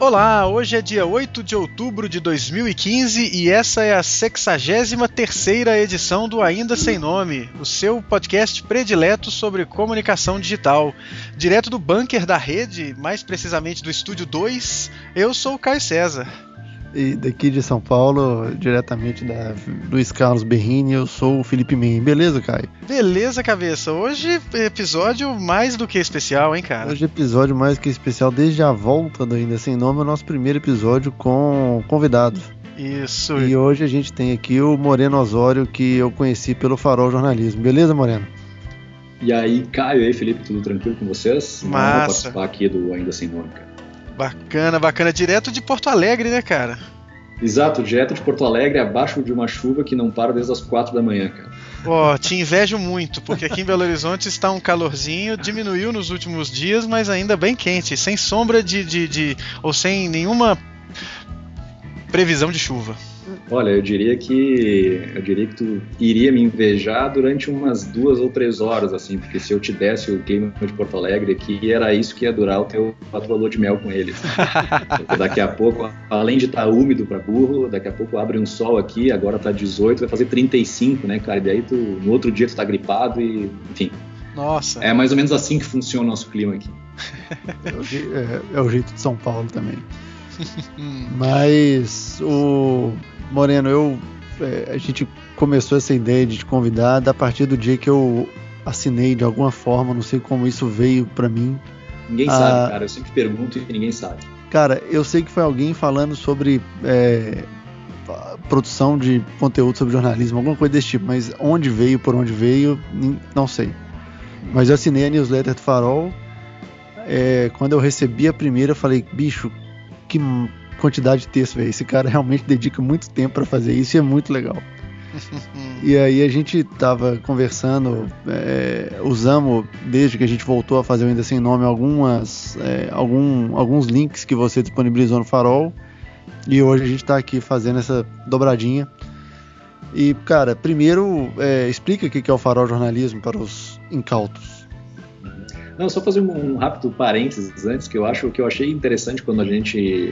Olá, hoje é dia 8 de outubro de 2015 e essa é a 63ª edição do Ainda Sem Nome, o seu podcast predileto sobre comunicação digital. Direto do bunker da rede, mais precisamente do Estúdio 2, eu sou o Caio César. E daqui de São Paulo, diretamente da Luiz Carlos Berrini, eu sou o Felipe Men. Beleza, Caio? Beleza, cabeça. Hoje episódio mais do que especial, hein, cara? Hoje episódio mais que especial, desde a volta do Ainda Sem Nome, é o nosso primeiro episódio com convidados. Isso. E hoje a gente tem aqui o Moreno Osório, que eu conheci pelo Farol Jornalismo. Beleza, Moreno? E aí, Caio, e aí, Felipe, tudo tranquilo com vocês? Massa. Vamos participar aqui do Ainda Sem Nome, cara. Bacana. Direto de Porto Alegre, né, cara? Exato, direto de Porto Alegre, abaixo de uma chuva que não para desde as 4 da manhã, cara. Ó, te invejo muito, porque aqui em Belo Horizonte está um calorzinho, diminuiu nos últimos dias, mas ainda bem quente, sem sombra ou sem nenhuma previsão de chuva. Olha, eu diria que tu iria me invejar durante umas 2 ou 3 horas, assim, porque se eu te desse o clima de Porto Alegre aqui, era isso que ia durar a tua lua de mel com eles. Porque daqui a pouco, além de estar úmido para burro, daqui a pouco abre um sol aqui, agora tá 18, vai fazer 35, né, cara? E daí no outro dia tu tá gripado e, enfim. Nossa. É mais ou menos assim que funciona o nosso clima aqui. É o jeito de São Paulo também. Mas o Moreno, a gente começou essa ideia de te convidar a partir do dia que eu assinei de alguma forma, não sei como isso veio pra mim. Ninguém sabe, cara, eu sempre pergunto e ninguém sabe. Cara, eu sei que foi alguém falando sobre produção de conteúdo sobre jornalismo, alguma coisa desse tipo, mas onde veio, por onde veio, não sei. Mas eu assinei a newsletter do Farol, quando eu recebi a primeira eu falei, bicho, que quantidade de texto, velho. Esse cara realmente dedica muito tempo para fazer isso e é muito legal. E aí a gente tava conversando, usamos, desde que a gente voltou a fazer o Ainda Sem Nome, alguns links que você disponibilizou no Farol, e hoje a gente tá aqui fazendo essa dobradinha. E, cara, primeiro, explica o que é o Farol Jornalismo para os incautos. Não, só fazer um rápido parênteses antes, que eu achei interessante quando a gente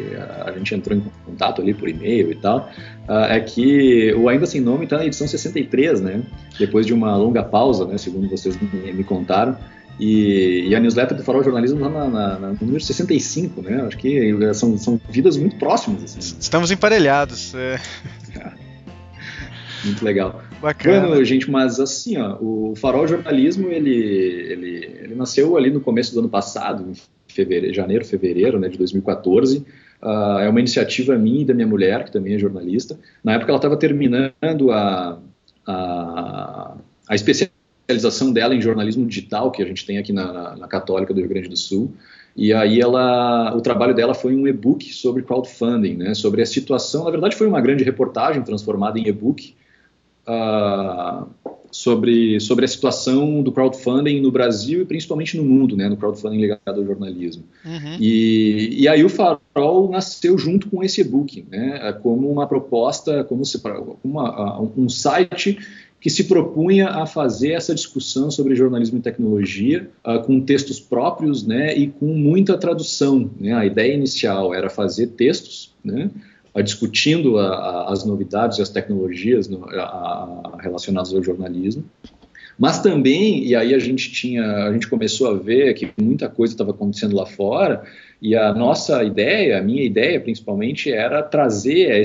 entrou em contato ali por e-mail e tal, é que o Ainda Sem Nome está na edição 63, né? Depois de uma longa pausa, né? Segundo vocês me contaram. E a newsletter do Farol Jornalismo está no número 65, né? Acho que são vidas muito próximas. Assim. Estamos emparelhados. Muito legal. Bacana. Bueno, gente, mas assim, ó, o Farol Jornalismo, ele nasceu ali no começo do ano passado, em janeiro, fevereiro, né, de 2014. É uma iniciativa minha e da minha mulher, que também é jornalista. Na época ela estava terminando a especialização dela em jornalismo digital, que a gente tem aqui na Católica do Rio Grande do Sul. E aí o trabalho dela foi um e-book sobre crowdfunding, né, sobre a situação, na verdade foi uma grande reportagem transformada em e-book, sobre a situação do crowdfunding no Brasil e principalmente no mundo, né, no crowdfunding ligado ao jornalismo. Uhum. E aí o Farol nasceu junto com esse e-book, né, como uma proposta, como um site que se propunha a fazer essa discussão sobre jornalismo e tecnologia com textos próprios, né, e com muita tradução, né. A ideia inicial era fazer textos, né, discutindo as novidades e as tecnologias relacionadas ao jornalismo, mas também, e aí a gente começou a ver que muita coisa estava acontecendo lá fora, e a minha ideia principalmente, era trazer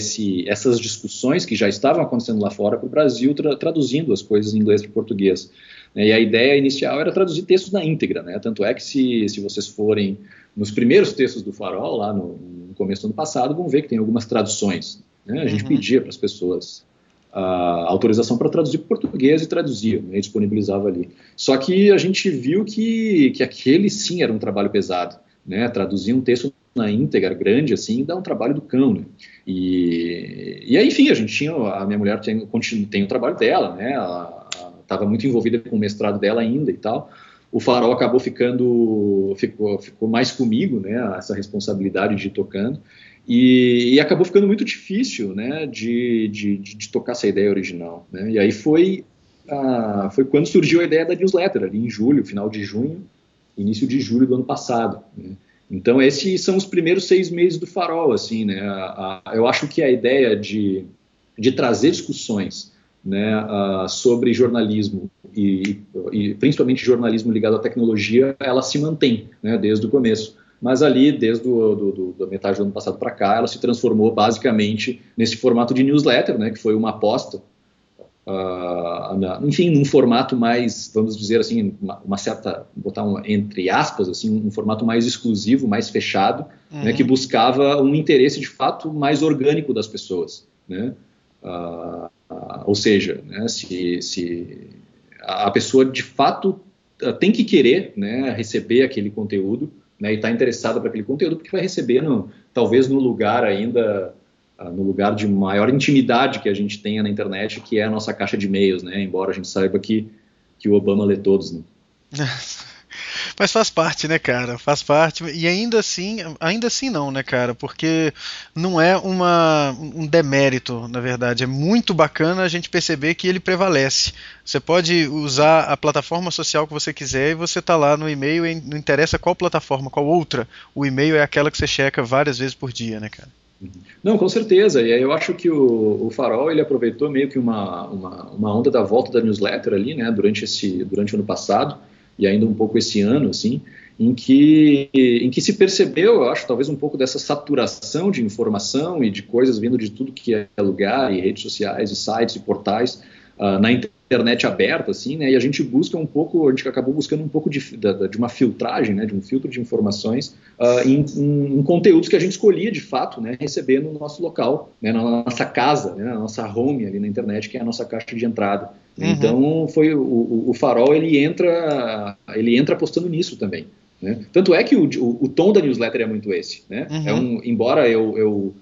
essas discussões que já estavam acontecendo lá fora para o Brasil, traduzindo as coisas em inglês para português. E a ideia inicial era traduzir textos na íntegra, né? Tanto é que se vocês forem nos primeiros textos do Farol, lá no começo do ano passado, vão ver que tem algumas traduções, né? A gente pedia para as pessoas a autorização para traduzir para português e traduzia, né? E disponibilizava ali. Só que a gente viu que aquele sim era um trabalho pesado, né? Traduzir um texto na íntegra, grande assim, dá um trabalho do cão, né? E aí, enfim, a minha mulher tem o trabalho dela, né? Ela estava muito envolvida com o mestrado dela ainda e tal. O Farol acabou ficou mais comigo, né, essa responsabilidade de ir tocando, e acabou ficando muito difícil, né, de tocar essa ideia original, né. E aí foi quando surgiu a ideia da newsletter, ali em julho, final de junho, início de julho do ano passado, né. Então, esses são os primeiros 6 meses do Farol, assim, né? Eu acho que a ideia de trazer discussões, né, sobre jornalismo e principalmente jornalismo ligado à tecnologia, ela se mantém, né, desde o começo. Mas ali, desde da metade do ano passado para cá, ela se transformou basicamente nesse formato de newsletter, né, que foi uma aposta, enfim, num formato mais, vamos dizer assim, uma certa, entre aspas, assim, um formato mais exclusivo, mais fechado, né, que buscava um interesse de fato mais orgânico das pessoas, né? Ou seja, né, se a pessoa de fato tem que querer, né, receber aquele conteúdo, né, e está interessada para aquele conteúdo, porque vai receber talvez no lugar de maior intimidade que a gente tenha na internet, que é a nossa caixa de e-mails, né, embora a gente saiba que o Obama lê todos, né? Mas faz parte, né, cara? Faz parte. E ainda assim não, né, cara? Porque não é um demérito, na verdade. É muito bacana a gente perceber que ele prevalece. Você pode usar a plataforma social que você quiser e você tá lá no e-mail, e não interessa qual plataforma, qual outra. O e-mail é aquela que você checa várias vezes por dia, né, cara? Não, com certeza. E aí eu acho que o Farol, ele aproveitou meio que uma onda da volta da newsletter ali, né, durante o ano passado, e ainda um pouco esse ano, assim, em que se percebeu, eu acho, talvez um pouco dessa saturação de informação e de coisas vindo de tudo que é lugar, e redes sociais, e sites, e portais, na internet aberta, assim, né, e a gente acabou buscando um pouco de uma filtragem, né, de um filtro de informações em conteúdos que a gente escolhia, de fato, né, receber no nosso local, né, na nossa casa, né, na nossa home ali na internet, que é a nossa caixa de entrada. Então, foi o Farol, ele entra apostando nisso também, né? Tanto é que o tom da newsletter é muito esse, né? Embora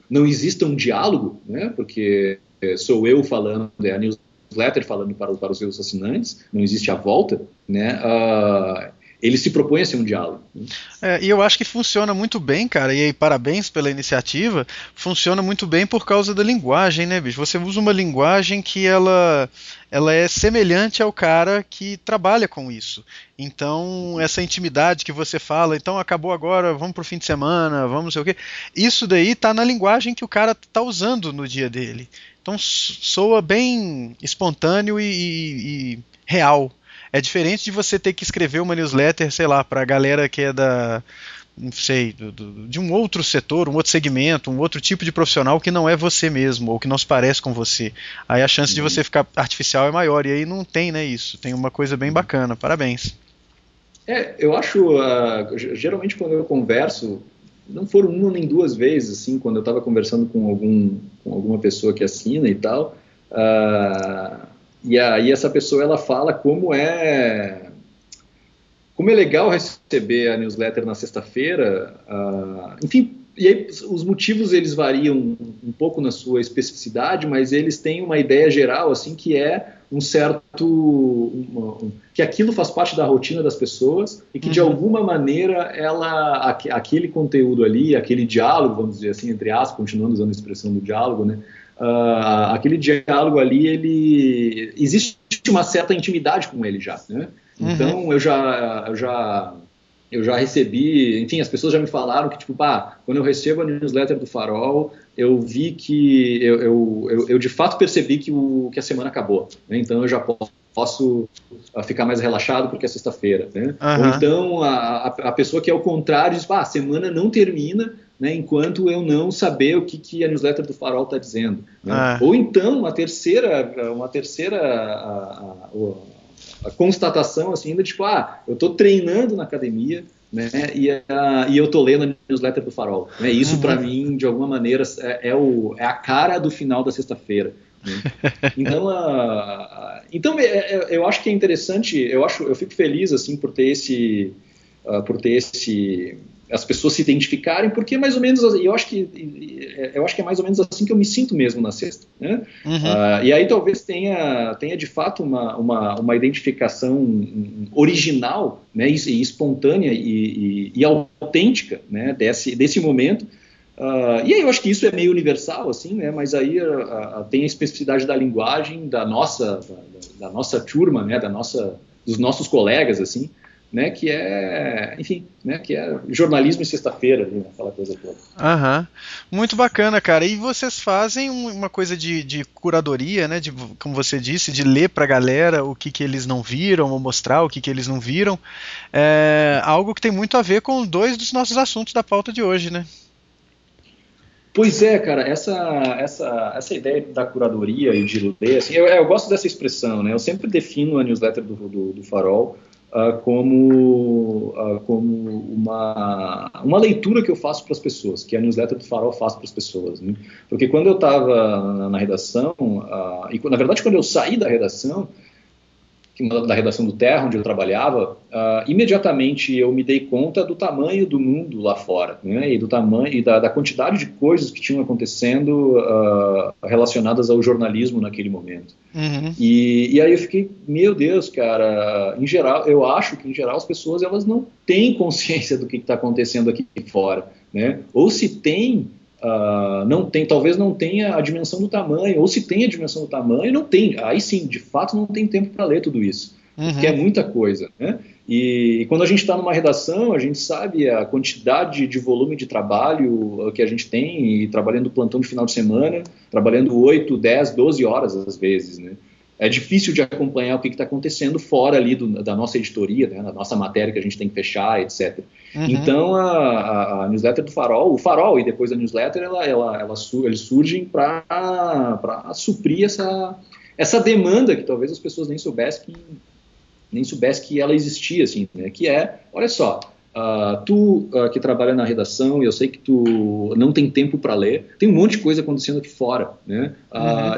não exista um diálogo, né? Porque sou eu falando, é a newsletter falando para os seus assinantes, não existe a volta, né? Ele se propõe a ser um diálogo. E eu acho que funciona muito bem, cara, e aí parabéns pela iniciativa. Funciona muito bem por causa da linguagem, né, bicho? Você usa uma linguagem que ela é semelhante ao cara que trabalha com isso. Então, essa intimidade que você fala, então acabou agora, vamos pro fim de semana, vamos não sei o quê. Isso daí tá na linguagem que o cara tá usando no dia dele. Então, soa bem espontâneo e real. É diferente de você ter que escrever uma newsletter, sei lá, para a galera que é não sei, de um outro setor, um outro segmento, um outro tipo de profissional que não é você mesmo, ou que não se parece com você. Aí a chance de você ficar artificial é maior, e aí não tem, né, isso. Tem uma coisa bem bacana, parabéns. Eu acho, geralmente quando eu converso, não foram uma nem duas vezes, assim, quando eu estava conversando com alguma pessoa que assina e tal, e aí essa pessoa, ela fala como é legal receber a newsletter na sexta-feira, enfim, e aí os motivos eles variam um pouco na sua especificidade, mas eles têm uma ideia geral, assim, que é que aquilo faz parte da rotina das pessoas e que de alguma maneira aquele conteúdo ali, aquele diálogo, vamos dizer assim, entre aspas, continuando usando a expressão do diálogo, né? Aquele diálogo ali, existe uma certa intimidade com ele já, né? Então eu já recebi, enfim, as pessoas já me falaram que, tipo, quando eu recebo a newsletter do Farol, eu vi que eu de fato percebi que a semana acabou, né? Então eu já posso ficar mais relaxado porque é sexta-feira, né? Ou então a pessoa que é o contrário diz, a semana não termina, né, enquanto eu não saber o que a newsletter do Farol está dizendo, né? Ou então uma terceira a constatação assim, ainda tipo, eu estou treinando na academia, né, e eu estou lendo a newsletter do Farol, né? Isso para mim de alguma maneira é a cara do final da sexta-feira, né? Então eu acho que é interessante, eu fico feliz assim por ter esse as pessoas se identificarem, porque mais ou menos, eu acho que é mais ou menos assim que eu me sinto mesmo na sexta, né? E aí talvez tenha de fato uma identificação original, né, e espontânea e autêntica, né, desse momento. E aí eu acho que isso é meio universal, assim, né, mas aí tem a especificidade da linguagem da nossa turma, né, dos nossos colegas, assim, né, que é, enfim, né, que é jornalismo em sexta-feira, né, aquela coisa toda. Aham. Muito bacana, cara. E vocês fazem uma coisa de curadoria, né? Como você disse, de ler pra galera o que eles não viram, ou mostrar o que eles não viram. É algo que tem muito a ver com dois dos nossos assuntos da pauta de hoje, né? Pois é, cara, essa ideia da curadoria e de ler, assim, eu gosto dessa expressão, né? Eu sempre defino a newsletter do Farol como uma leitura que eu faço para as pessoas, que a newsletter do Farol faz para as pessoas, né? Porque quando eu estava na redação, e na verdade quando eu saí da redação do Terra, onde eu trabalhava, imediatamente eu me dei conta do tamanho do mundo lá fora, né, e do tamanho e da quantidade de coisas que tinham acontecendo relacionadas ao jornalismo naquele momento. Uhum. E aí eu fiquei, meu Deus, cara, em geral, eu acho que em geral as pessoas elas não têm consciência do que está acontecendo aqui fora, né? Ou se tem, talvez não tenha a dimensão do tamanho, ou se tem a dimensão do tamanho, não tem. Aí sim, de fato, não tem tempo para ler tudo isso, porque é muita coisa, né? E quando a gente está numa redação, a gente sabe a quantidade de volume de trabalho que a gente tem, e trabalhando plantão de final de semana, trabalhando 8, 10, 12 horas às vezes, né? É difícil de acompanhar o que está acontecendo fora ali da nossa editoria, né, da nossa matéria que a gente tem que fechar, etc. Então, a newsletter do Farol, o Farol e depois a newsletter, eles surgem para suprir essa demanda que talvez as pessoas nem soubessem que ela existia, assim, né, que é, olha só, tu que trabalha na redação, e eu sei que tu não tem tempo para ler, tem um monte de coisa acontecendo aqui fora, né?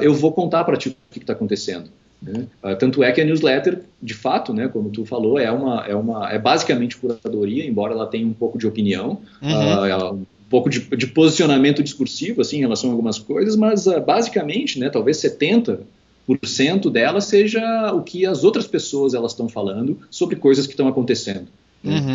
Eu vou contar para ti o que está acontecendo, né? Tanto é que a newsletter, de fato, né, como tu falou, é basicamente curadoria, embora ela tenha um pouco de opinião, um pouco de posicionamento discursivo, assim, em relação a algumas coisas, mas basicamente, né, talvez 70% dela seja o que as outras pessoas elas estão falando sobre coisas que estão acontecendo.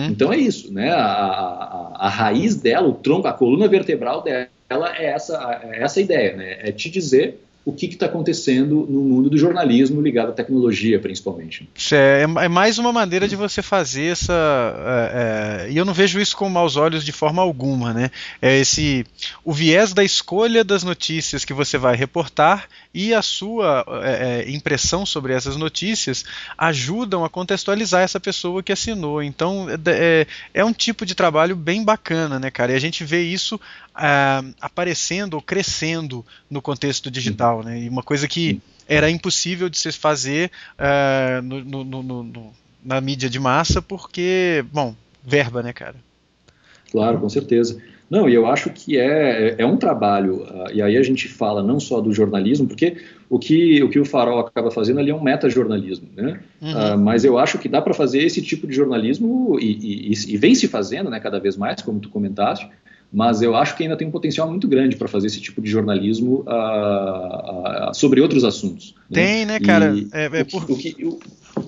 Então é isso, né? A raiz dela, o tronco, a coluna vertebral dela é essa ideia, né? É te dizer o que está acontecendo no mundo do jornalismo ligado à tecnologia, principalmente. É mais uma maneira de você fazer e eu não vejo isso com maus olhos de forma alguma, né? O viés da escolha das notícias que você vai reportar e a sua impressão sobre essas notícias ajudam a contextualizar essa pessoa que assinou. Então é um tipo de trabalho bem bacana, né, cara? E a gente vê isso aparecendo ou crescendo no contexto digital, né? E uma coisa que era impossível de se fazer na mídia de massa porque, bom, verba, né, cara? Claro, com certeza. Não, e eu acho que é um trabalho, e aí a gente fala não só do jornalismo, porque o que o Farol acaba fazendo ali é um meta-jornalismo, né? Mas eu acho que dá para fazer esse tipo de jornalismo, e vem se fazendo, né, cada vez mais, como tu comentaste, mas eu acho que ainda tem um potencial muito grande para fazer esse tipo de jornalismo sobre outros assuntos. Tem, né, cara?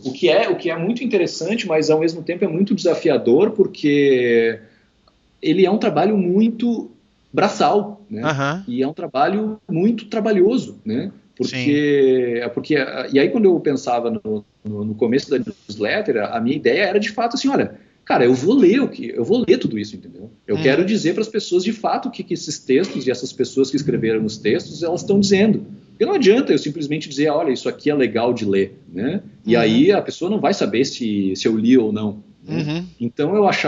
O que é muito interessante, mas ao mesmo tempo é muito desafiador, porque ele é um trabalho muito braçal, né? E é um trabalho muito trabalhoso, né? E aí quando eu pensava no começo da newsletter, a minha ideia era de fato assim, olha, cara, eu vou ler tudo isso, entendeu? Eu quero dizer para as pessoas de fato o que esses textos e essas pessoas que escreveram os textos elas estão dizendo. Porque não adianta eu simplesmente dizer, olha, isso aqui é legal de ler, né? E aí a pessoa não vai saber se eu li ou não. Né? Então eu acho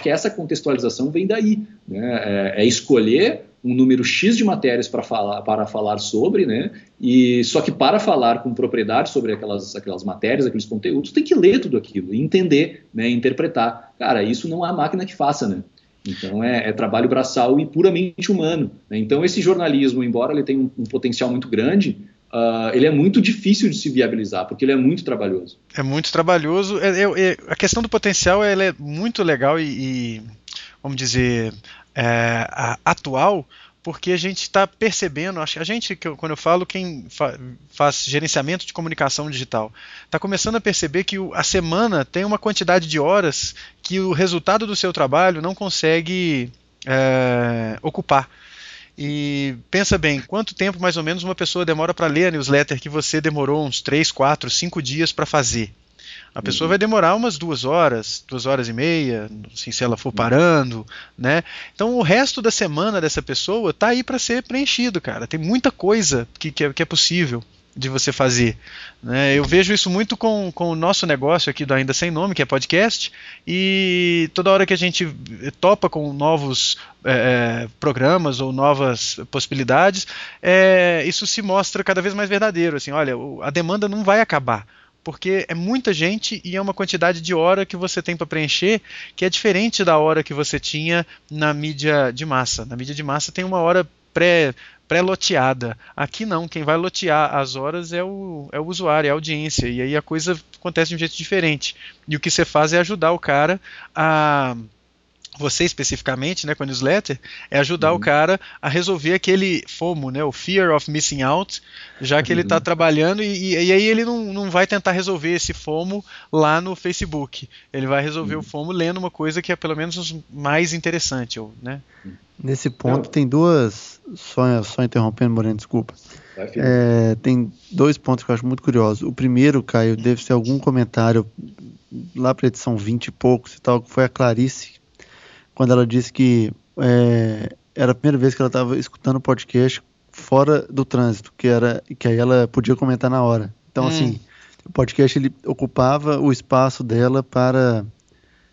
que essa contextualização vem daí, né? É escolher um número X de matérias para falar sobre, né? E só que para falar com propriedade sobre aquelas matérias, aqueles conteúdos, tem que ler tudo aquilo, entender, né? Interpretar. Cara, isso não há máquina que faça, né? Então é trabalho braçal e puramente humano, né? Então esse jornalismo, embora ele tenha um potencial muito grande, ele é muito difícil de se viabilizar, porque ele é muito trabalhoso. É muito trabalhoso. A questão do potencial ela é muito legal e vamos dizer, atual, porque a gente está percebendo, acho que a gente, quando eu falo quem faz gerenciamento de comunicação digital, está começando a perceber que a semana tem uma quantidade de horas que o resultado do seu trabalho não consegue ocupar. E pensa bem, quanto tempo mais ou menos uma pessoa demora para ler a newsletter que você demorou uns 3, 4, 5 dias para fazer? A pessoa vai demorar umas 2 horas, 2 horas e meia, assim, se ela for parando, né? Então o resto da semana dessa pessoa tá aí para ser preenchido, cara. Tem muita coisa que é possível de você fazer, né? Eu vejo isso muito com o nosso negócio aqui do Ainda Sem Nome, que é podcast, e toda hora que a gente topa com novos programas ou novas possibilidades, isso se mostra cada vez mais verdadeiro, assim, olha, a demanda não vai acabar, porque é muita gente e é uma quantidade de hora que você tem para preencher que é diferente da hora que você tinha na mídia de massa. Na mídia de massa tem uma hora pré-loteada. Aqui não, quem vai lotear as horas é o usuário, é a audiência, e aí a coisa acontece de um jeito diferente. E o que você faz é ajudar o cara você especificamente, né, com a newsletter, é ajudar o cara a resolver aquele FOMO, né, o Fear of Missing Out, já que ele está trabalhando e aí ele não vai tentar resolver esse FOMO lá no Facebook. Ele vai resolver o FOMO lendo uma coisa que é pelo menos mais interessante, né? Nesse ponto tem duas, só interrompendo, Moreno, desculpa. Tem 2 pontos que eu acho muito curiosos. O primeiro, Caio, deve ser algum comentário lá para a edição 20 e poucos e tal, que foi a Clarice, quando ela disse que era a primeira vez que ela estava escutando o podcast fora do trânsito, que aí ela podia comentar na hora. Então, assim, o podcast ele ocupava o espaço dela para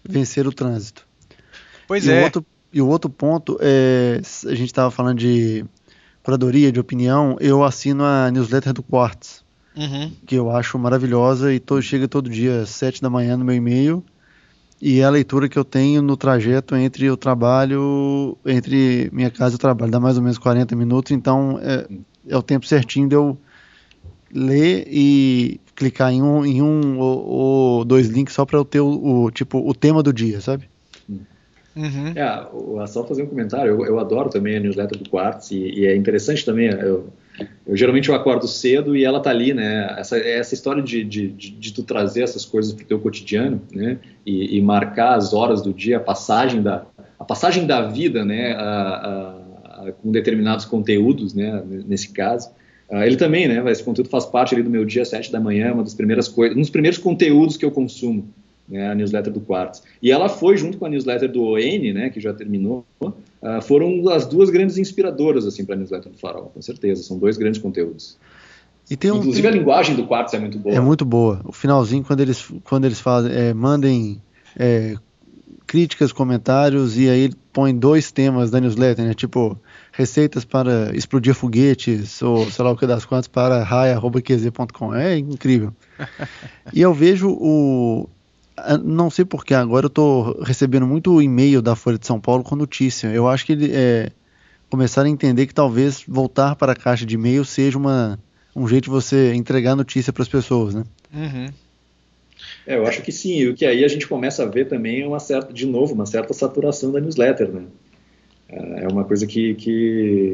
vencer o trânsito. Pois é. E o outro ponto, a gente estava falando de curadoria, de opinião, eu assino a newsletter do Quartz, que eu acho maravilhosa e chega todo dia às 7 da manhã no meu e-mail. E é a leitura que eu tenho no trajeto entre minha casa e o trabalho, dá mais ou menos 40 minutos, então é o tempo certinho de eu ler e clicar em um ou 2 links só para eu ter o tema do dia, sabe? Só fazer um comentário, eu adoro também a newsletter do Quartz e é interessante também, geralmente eu acordo cedo e ela tá ali, né, essa história de tu trazer essas coisas pro teu cotidiano, né, e marcar as horas do dia, a passagem da vida, né, com determinados conteúdos, né, nesse caso. Ele também, né, esse conteúdo faz parte ali do meu dia às 7 da manhã, uma das primeiras coisas, um dos primeiros conteúdos que eu consumo, né, a newsletter do Quartz. E ela foi, junto com a newsletter do ON, né, que já terminou, foram as 2 grandes inspiradoras assim, para a newsletter do Farol, com certeza. São 2 grandes conteúdos. Inclusive a linguagem do Quartz é muito boa. É muito boa. O finalzinho, quando eles fazem, mandem críticas, comentários, e aí ele põe 2 temas da newsletter, né, tipo receitas para explodir foguetes, ou sei lá o que das quantas, para rai@qz.com. É incrível. E eu vejo não sei porque agora eu estou recebendo muito e-mail da Folha de São Paulo com notícia. Eu acho que começaram a entender que talvez voltar para a caixa de e-mail seja um jeito de você entregar notícia para as pessoas, né? Eu acho que sim, e o que aí a gente começa a ver também é uma certa saturação da newsletter, né? É uma coisa que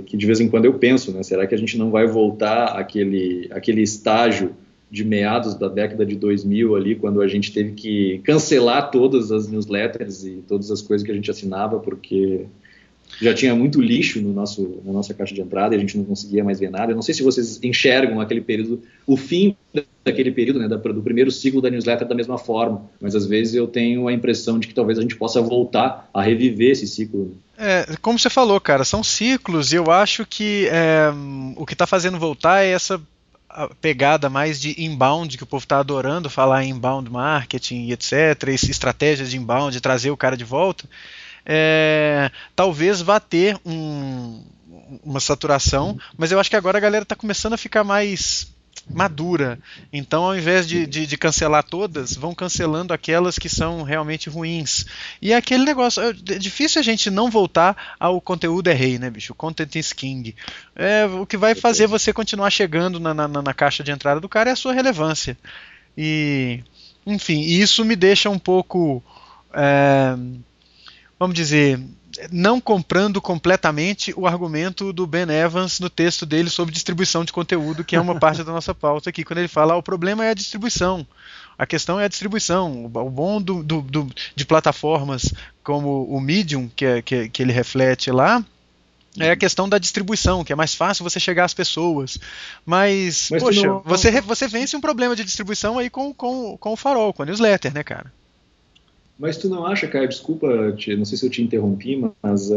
de vez em quando eu penso, né? Será que a gente não vai voltar àquele estágio de meados da década de 2000 ali, quando a gente teve que cancelar todas as newsletters e todas as coisas que a gente assinava, porque já tinha muito lixo na nossa caixa de entrada e a gente não conseguia mais ver nada. Eu não sei se vocês enxergam aquele período, o fim daquele período, né, do primeiro ciclo da newsletter da mesma forma, mas às vezes eu tenho a impressão de que talvez a gente possa voltar a reviver esse ciclo. Como você falou, cara, são ciclos, e eu acho que o que está fazendo voltar é essa pegada mais de inbound, que o povo está adorando falar em inbound marketing e etc, estratégias de inbound, de trazer o cara de volta. Talvez vá ter uma saturação, mas eu acho que agora a galera está começando a ficar mais madura, então ao invés de cancelar todas, vão cancelando aquelas que são realmente ruins, e é aquele negócio, é difícil a gente não voltar ao conteúdo é rei, né, bicho? O content is king. O que vai fazer você continuar chegando na caixa de entrada do cara é a sua relevância, e enfim, isso me deixa um pouco vamos dizer, não comprando completamente o argumento do Ben Evans no texto dele sobre distribuição de conteúdo, que é uma parte da nossa pauta aqui, quando ele fala o problema é a distribuição, a questão é a distribuição. O bom de plataformas como o Medium, que ele reflete lá, é a questão da distribuição, que é mais fácil você chegar às pessoas. Mas poxa, você vence um problema de distribuição aí com o Farol, com a newsletter, né, cara? Mas tu não acha, Caio, desculpa, não sei se eu te interrompi, mas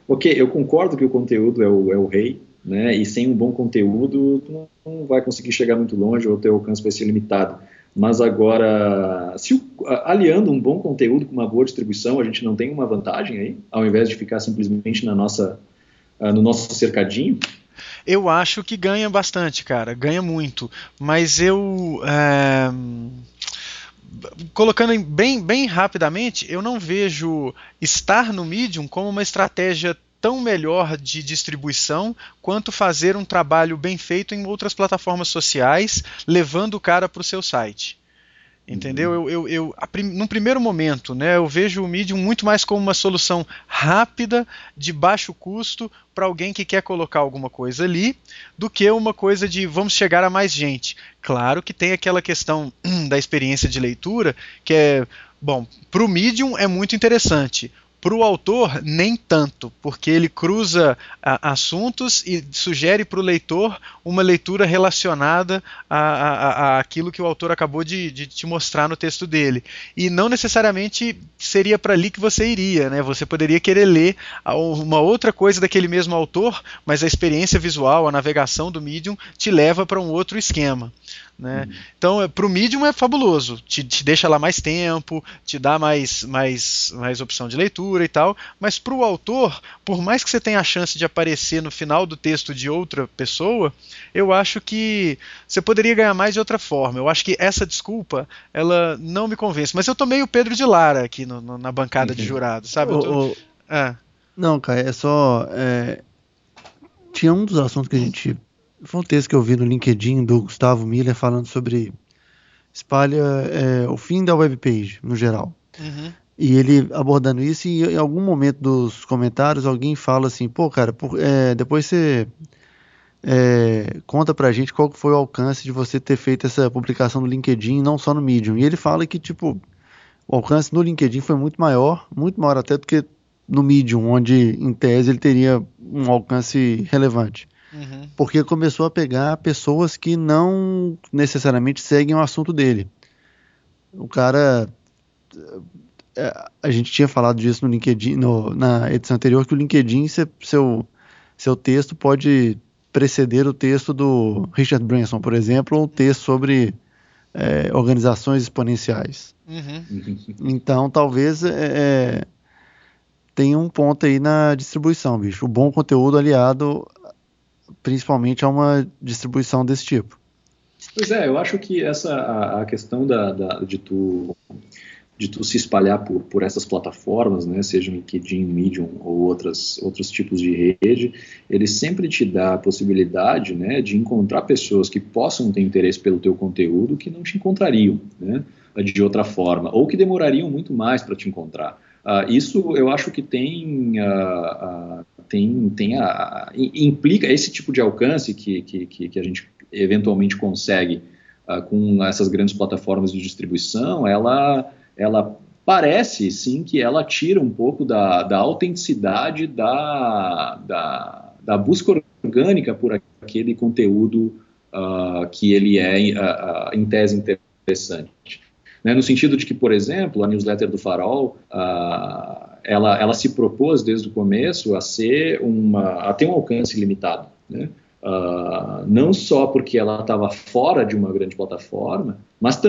ok, eu concordo que o conteúdo é o rei, né? E sem um bom conteúdo, tu não vai conseguir chegar muito longe, ou o teu alcance vai ser limitado. Mas agora, aliando um bom conteúdo com uma boa distribuição, a gente não tem uma vantagem aí, ao invés de ficar simplesmente no nosso cercadinho? Eu acho que ganha bastante, cara, ganha muito. Mas colocando bem rapidamente, eu não vejo estar no Medium como uma estratégia tão melhor de distribuição quanto fazer um trabalho bem feito em outras plataformas sociais, levando o cara para o seu site. Entendeu? Num primeiro momento, né, eu vejo o Medium muito mais como uma solução rápida, de baixo custo, para alguém que quer colocar alguma coisa ali, do que uma coisa de vamos chegar a mais gente. Claro que tem aquela questão da experiência de leitura, que é, bom, para o Medium é muito interessante. Para o autor, nem tanto, porque ele cruza assuntos e sugere para o leitor uma leitura relacionada a aquilo que o autor acabou de te mostrar no texto dele. E não necessariamente seria para ali que você iria, né? Você poderia querer ler uma outra coisa daquele mesmo autor, mas a experiência visual, a navegação do Medium te leva para um outro esquema. Né? Então, para o Medium é fabuloso, te deixa lá mais tempo, te dá mais opção de leitura e tal, mas para o autor, por mais que você tenha a chance de aparecer no final do texto de outra pessoa, eu acho que você poderia ganhar mais de outra forma. Eu acho que essa desculpa, ela não me convence, mas eu tô meio Pedro de Lara aqui na bancada de jurados, sabe? Não, cara, tinha um dos assuntos que a gente... Foi um texto que eu vi no LinkedIn do Gustavo Miller falando sobre o fim da webpage, no geral. Uhum. E ele abordando isso, e em algum momento dos comentários alguém fala assim, pô, cara, depois você conta pra gente qual foi o alcance de você ter feito essa publicação no LinkedIn, não só no Medium. E ele fala que, tipo, o alcance no LinkedIn foi muito maior até do que no Medium, onde, em tese, ele teria um alcance relevante. Uhum. Porque começou a pegar pessoas que não necessariamente seguem o assunto dele. O cara... a gente tinha falado disso no LinkedIn, na edição anterior, que o LinkedIn, seu texto pode preceder o texto do Richard Branson, por exemplo, ou um texto sobre organizações exponenciais. Uhum. Então, talvez tenha um ponto aí na distribuição, bicho. O bom conteúdo aliado principalmente a uma distribuição desse tipo. Pois é, eu acho que a questão de tu se espalhar por essas plataformas, né, seja o LinkedIn, Medium ou outros tipos de rede, ele sempre te dá a possibilidade, né, de encontrar pessoas que possam ter interesse pelo teu conteúdo que não te encontrariam, né, de outra forma, ou que demorariam muito mais para te encontrar. Isso eu acho que implica esse tipo de alcance que a gente eventualmente consegue com essas grandes plataformas de distribuição. Ela parece sim que ela tira um pouco da autenticidade da busca orgânica por aquele conteúdo que ele em tese interessante. Né, no sentido de que, por exemplo, a newsletter do Farol, ela se propôs desde o começo a ter um alcance limitado, né? Não só porque ela estava fora de uma grande plataforma, mas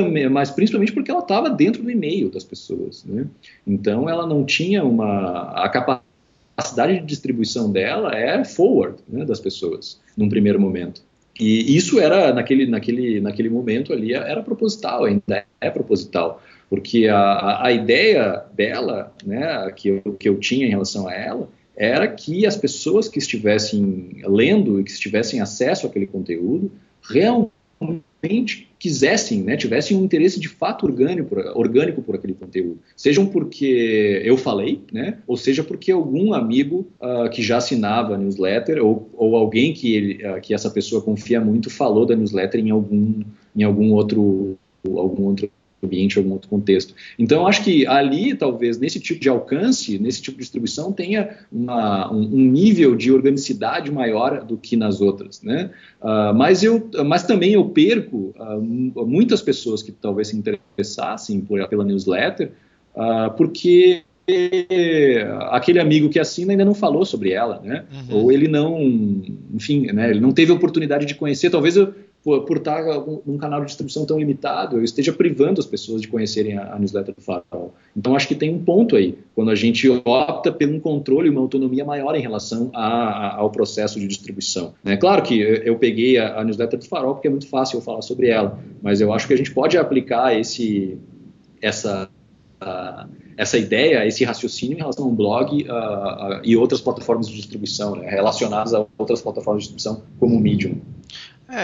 principalmente porque ela estava dentro do e-mail das pessoas, né? Então ela não tinha a capacidade de distribuição dela forward, né, das pessoas, num primeiro momento. E isso era, naquele momento ali, era proposital, ainda é proposital, porque a ideia dela, né, que eu tinha em relação a ela, era que as pessoas que estivessem lendo e que tivessem acesso àquele conteúdo realmente quisessem, né, tivessem um interesse de fato orgânico por aquele conteúdo. Sejam porque eu falei, né, ou seja porque algum amigo que já assinava a newsletter ou alguém que essa pessoa confia muito falou da newsletter em algum outro ambiente, em algum outro contexto. Então, eu acho que ali, talvez, nesse tipo de alcance, nesse tipo de distribuição, tenha um nível de organicidade maior do que nas outras, né? Mas também eu perco muitas pessoas que talvez se interessassem pela newsletter, porque aquele amigo que assina ainda não falou sobre ela, né? Ou ele não, enfim, né, ele não teve a oportunidade de conhecer. Talvez por estar num canal de distribuição tão limitado, eu esteja privando as pessoas de conhecerem a newsletter do Farol. Então, acho que tem um ponto aí, quando a gente opta por um controle e uma autonomia maior em relação ao processo de distribuição. É claro que eu peguei a newsletter do Farol porque é muito fácil eu falar sobre ela, mas eu acho que a gente pode aplicar essa ideia, esse raciocínio em relação a um blog e outras plataformas de distribuição, né, relacionadas a outras plataformas de distribuição como o Medium.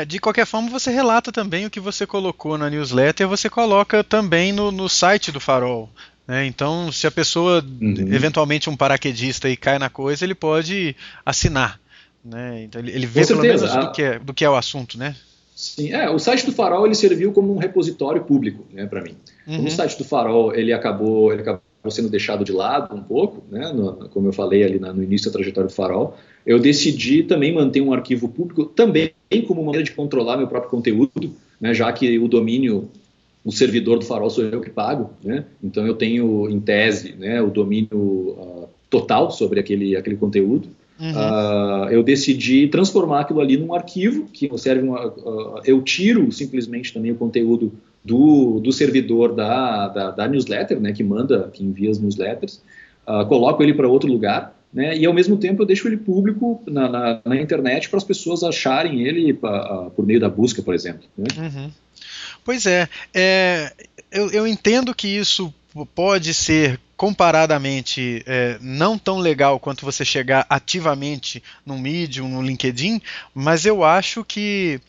De qualquer forma, você relata também o que você colocou na newsletter, você coloca também no site do Farol. Né? Então, se a pessoa, eventualmente um paraquedista, e cai na coisa, ele pode assinar. Né? Então, ele vê pelo menos do que é o assunto, né? Sim, o site do Farol ele serviu como um repositório público, né, para mim. Como o site do Farol ele acabou sendo deixado de lado um pouco, né, como eu falei ali no início da trajetória do Farol, eu decidi também manter um arquivo público, também como uma maneira de controlar meu próprio conteúdo, né, já que o domínio, o servidor do Farol sou eu que pago, né, então eu tenho, em tese, né, o domínio total sobre aquele conteúdo. Eu decidi transformar aquilo ali num arquivo que serve eu tiro simplesmente também o conteúdo do servidor da newsletter, né, que envia as newsletters, coloco ele para outro lugar, né, e ao mesmo tempo eu deixo ele público na internet para as pessoas acharem ele por meio da busca, por exemplo. Né? Pois eu entendo que isso pode ser comparadamente não tão legal quanto você chegar ativamente no Medium, no LinkedIn, mas eu acho que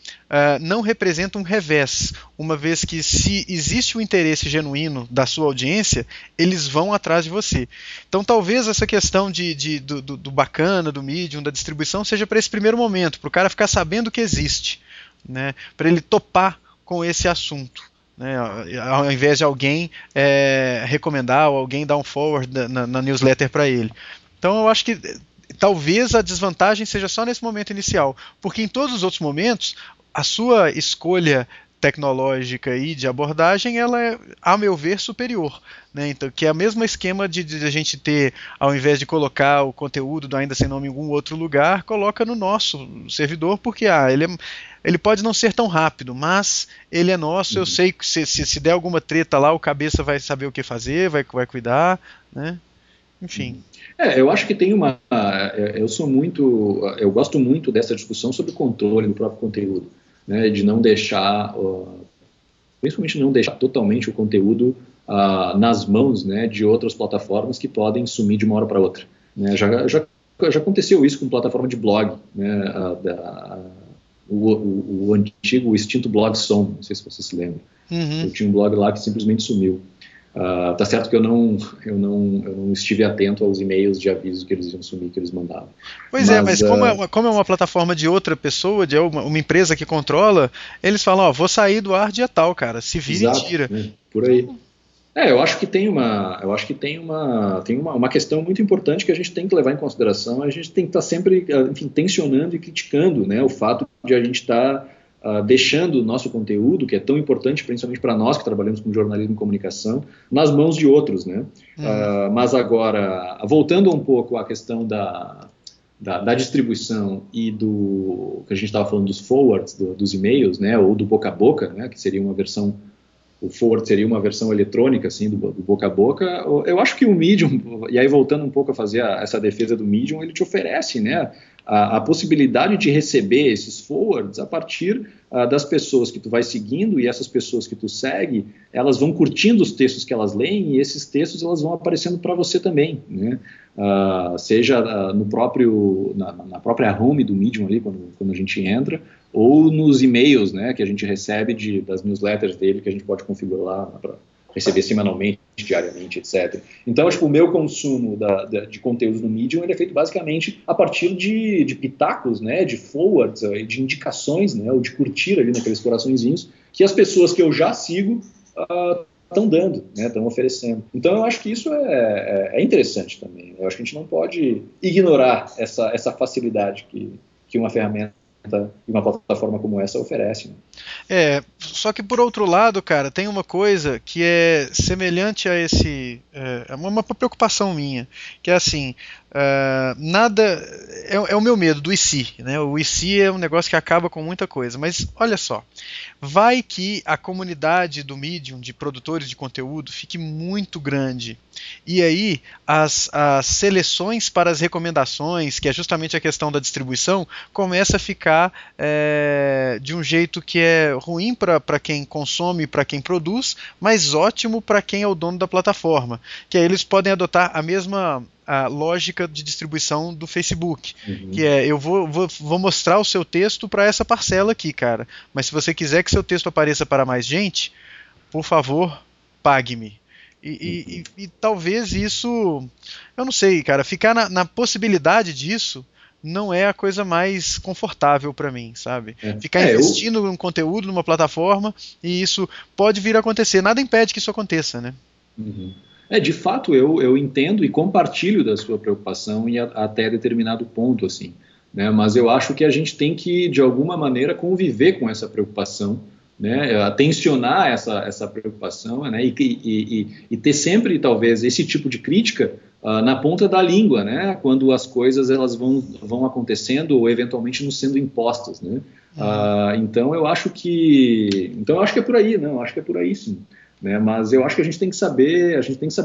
não representa um revés, uma vez que se existe um interesse genuíno da sua audiência, eles vão atrás de você. Então talvez essa questão do bacana, do Medium, da distribuição, seja para esse primeiro momento, para o cara ficar sabendo que existe, né, para ele topar com esse assunto. Né, ao invés de alguém recomendar ou alguém dar um forward na newsletter para ele. Então eu acho que talvez a desvantagem seja só nesse momento inicial, porque em todos os outros momentos a sua escolha tecnológica e de abordagem ela é, a meu ver, superior. Né? Então, que é o mesmo esquema de a gente ter, ao invés de colocar o conteúdo do Ainda Sem Nome em algum outro lugar, coloca no nosso servidor, porque ele pode não ser tão rápido, mas ele é nosso, eu sei que se der alguma treta lá, o cabeça vai saber o que fazer, vai cuidar, né? Enfim. Eu acho que tem eu gosto muito dessa discussão sobre o controle do próprio conteúdo, né, de não deixar, principalmente não deixar totalmente o conteúdo nas mãos, né, de outras plataformas que podem sumir de uma hora para outra. Né? Já aconteceu isso com plataforma de blog, né, o antigo, o extinto blog Som, não sei se você se lembra. Eu tinha um blog lá que simplesmente sumiu. Tá certo que eu não estive atento aos e-mails de aviso que eles iam sumir, que eles mandavam. Mas como é uma plataforma de outra pessoa, de uma empresa que controla, eles falam, vou sair do ar dia tal, cara, se vira e tira. Por aí. Eu acho que tem uma questão muito importante que a gente tem que levar em consideração. A gente tem que estar sempre, enfim, tensionando e criticando, né, o fato de a gente estar deixando o nosso conteúdo, que é tão importante, principalmente para nós que trabalhamos com jornalismo e comunicação, nas mãos de outros, né? Mas agora, voltando um pouco à questão da distribuição e do que a gente estava falando dos forwards, dos e-mails, né, ou do boca a boca, né, que seria uma versão, o forward seria uma versão eletrônica, assim, do boca a boca. Eu acho que o Medium, e aí voltando um pouco a fazer essa defesa do Medium, ele te oferece, né, a possibilidade de receber esses forwards a partir das pessoas que tu vai seguindo, e essas pessoas que tu segue, elas vão curtindo os textos que elas leem, e esses textos elas vão aparecendo para você também, né? Seja na própria home do Medium ali, quando a gente entra, ou nos e-mails, né, que a gente recebe das newsletters dele, que a gente pode configurar lá para receber semanalmente, diariamente, etc. Então, o meu consumo de conteúdos no Medium ele é feito basicamente a partir de pitacos, né, de forwards, de indicações, né, ou de curtir ali naqueles coraçõezinhos, que as pessoas que eu já sigo estão dando, né, estão oferecendo. Então eu acho que isso é interessante também. Eu acho que a gente não pode ignorar essa facilidade que uma ferramenta e uma plataforma como essa oferece. Né? Só que por outro lado, cara, tem uma coisa que é semelhante a é uma preocupação minha, que é assim, nada, é o meu medo do IC, né? O IC é um negócio que acaba com muita coisa, mas olha só, vai que a comunidade do Medium, de produtores de conteúdo, fique muito grande, e aí as seleções para as recomendações, que é justamente a questão da distribuição, começa a ficar de um jeito que é ruim para quem consome, para quem produz, mas ótimo para quem é o dono da plataforma, que aí eles podem adotar a mesma lógica de distribuição do Facebook, que é, eu vou mostrar o seu texto para essa parcela aqui, cara, mas se você quiser que seu texto apareça para mais gente, por favor, pague-me. E talvez isso, eu não sei, cara, ficar na possibilidade disso não é a coisa mais confortável para mim, sabe? Ficar investindo num conteúdo, numa plataforma, e isso pode vir a acontecer. Nada impede que isso aconteça, né? De fato, eu entendo e compartilho da sua preocupação e até determinado ponto, assim, né? Mas eu acho que a gente tem que, de alguma maneira, conviver com essa preocupação, né? Tensionar essa preocupação, né? E ter sempre, talvez, esse tipo de crítica na ponta da língua, né? Quando as coisas elas vão acontecendo ou eventualmente nos sendo impostas, né? Então eu acho que é por aí, não? Acho que é por aí, sim. Né? Mas eu acho que a gente tem que saber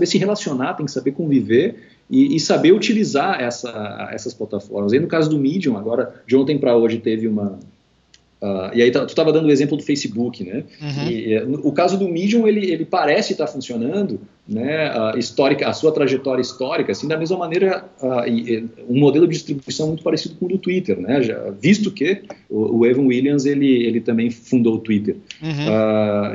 se relacionar, tem que saber conviver e saber utilizar essas plataformas. Aí no caso do Medium, agora de ontem para hoje teve uma e aí tu estava dando o exemplo do Facebook, né? O caso do Medium ele parece estar funcionando, né? A sua trajetória histórica, assim, da mesma maneira, um modelo de distribuição muito parecido com o do Twitter, né? Visto que o Evan Williams ele também fundou o Twitter.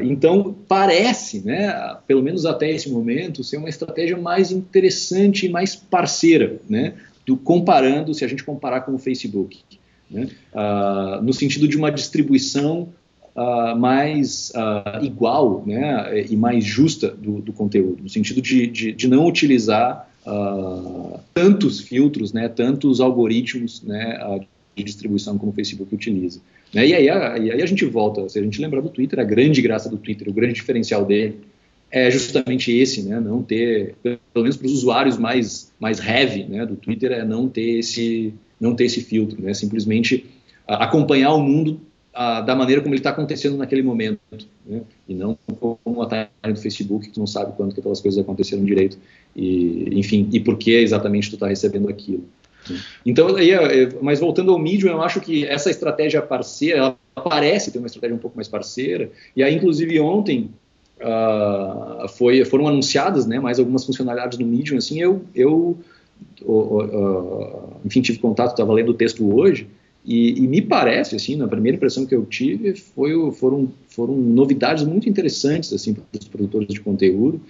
Então parece, né? Pelo menos até esse momento, ser uma estratégia mais interessante e mais parceira, né? Se a gente comparar com o Facebook. Né? No sentido de uma distribuição mais igual, né? E mais justa do conteúdo, no sentido de não utilizar tantos filtros, né? Tantos algoritmos, né? De distribuição como o Facebook utiliza. Né? E aí a gente volta, se a gente lembrar do Twitter, a grande graça do Twitter, o grande diferencial dele é justamente esse, né? Não ter, pelo menos para os usuários mais heavy, né? Do Twitter, não ter esse filtro, né? Simplesmente acompanhar o mundo da maneira como ele está acontecendo naquele momento, né? E não como a timeline do Facebook, que tu não sabe quando que aquelas coisas aconteceram direito, enfim, e por que exatamente tu está recebendo aquilo. Né? Então, mas voltando ao Medium, eu acho que essa estratégia parceira, ela parece ter uma estratégia um pouco mais parceira, e aí, inclusive, ontem foram anunciadas, né, mais algumas funcionalidades do Medium, assim, enfim, tive contato, estava lendo o texto hoje, e me parece, assim, na primeira impressão que eu tive, foram novidades muito interessantes, assim, para os produtores de conteúdo,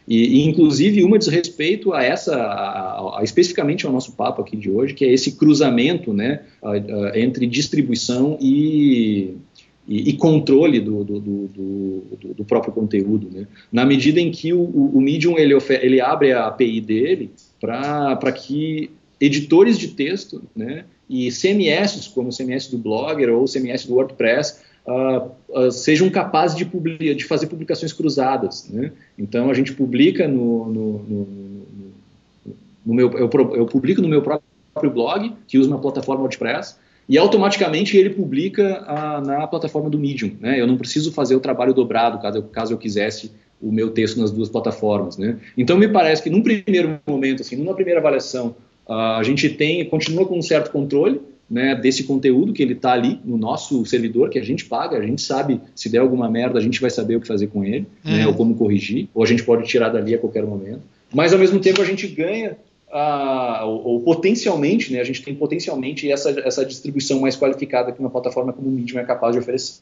e inclusive uma diz respeito especificamente ao nosso papo aqui de hoje, que é esse cruzamento, né, entre distribuição e controle do próprio conteúdo, né? Na medida em que o Medium ele abre a API dele para que editores de texto, né, e CMS, como o CMS do Blogger ou o CMS do WordPress, sejam capazes de fazer publicações cruzadas, né? Então a gente publica eu publico no meu próprio blog, que usa uma plataforma WordPress, e automaticamente ele publica na plataforma do Medium, né? Eu não preciso fazer o trabalho dobrado caso eu quisesse o meu texto nas duas plataformas, né? Então me parece que num primeiro momento, assim, numa primeira avaliação, a gente continua com um certo controle, né, desse conteúdo que ele está ali no nosso servidor, que a gente paga, a gente sabe, se der alguma merda, a gente vai saber o que fazer com ele, né, ou como corrigir, ou a gente pode tirar dali a qualquer momento. Mas ao mesmo tempo a gente ganha ou potencialmente, né, a gente tem potencialmente essa distribuição mais qualificada que uma plataforma como o Medium é capaz de oferecer.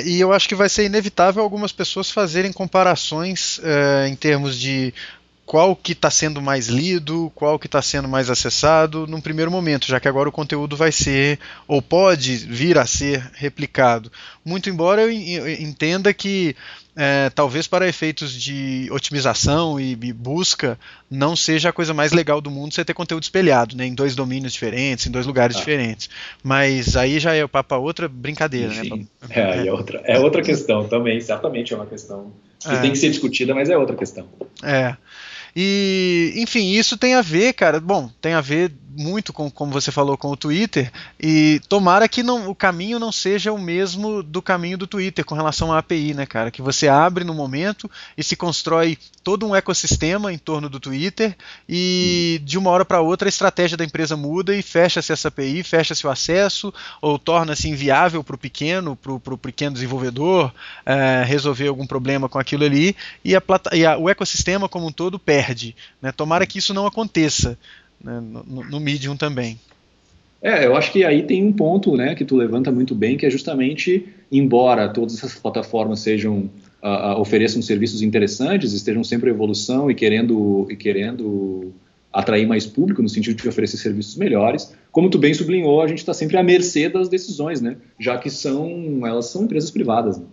E eu acho que vai ser inevitável algumas pessoas fazerem comparações em termos de qual que está sendo mais lido, qual que está sendo mais acessado num primeiro momento, já que agora o conteúdo vai ser, ou pode vir a ser, replicado. Muito embora eu entenda que talvez para efeitos de otimização e busca não seja a coisa mais legal do mundo você ter conteúdo espelhado, né, em 2 domínios diferentes, em 2 lugares diferentes. Mas aí já é o papo a outra brincadeira. Enfim, né? É outra questão também, certamente é uma questão que tem que ser discutida, mas é outra questão. E, enfim, isso tem a ver, cara, tem a ver muito com, como você falou, com o Twitter, e tomara que o caminho não seja o mesmo do caminho do Twitter com relação à API, né, cara, que você abre no momento e se constrói todo um ecossistema em torno do Twitter e de uma hora para outra a estratégia da empresa muda e fecha-se essa API, fecha-se o acesso ou torna-se inviável para o pequeno desenvolvedor resolver algum problema com aquilo ali e o ecossistema como um todo perde, né? Tomara que isso não aconteça, né, no Medium também. Eu acho que aí tem um ponto, né, que tu levanta muito bem, que é justamente, embora todas essas plataformas ofereçam serviços interessantes, estejam sempre em evolução e querendo atrair mais público no sentido de oferecer serviços melhores, como tu bem sublinhou, a gente está sempre à mercê das decisões, né, já que elas são empresas privadas, né?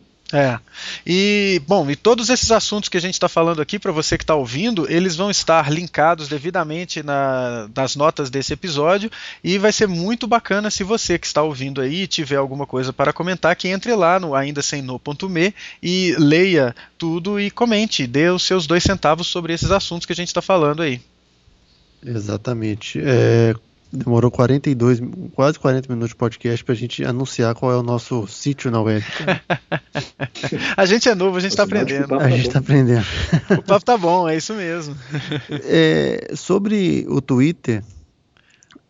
E todos esses assuntos que a gente está falando aqui, para você que está ouvindo, eles vão estar linkados devidamente nas notas desse episódio, e vai ser muito bacana se você que está ouvindo aí tiver alguma coisa para comentar, que entre lá no aindasemno.me e leia tudo e comente, dê os seus 2 centavos sobre esses assuntos que a gente está falando aí. Exatamente. Demorou quase 40 minutos de podcast pra gente anunciar qual é o nosso sítio na web. A gente é novo, a gente tá aprendendo. A gente tá aprendendo. O papo tá bom, é isso mesmo. Sobre o Twitter,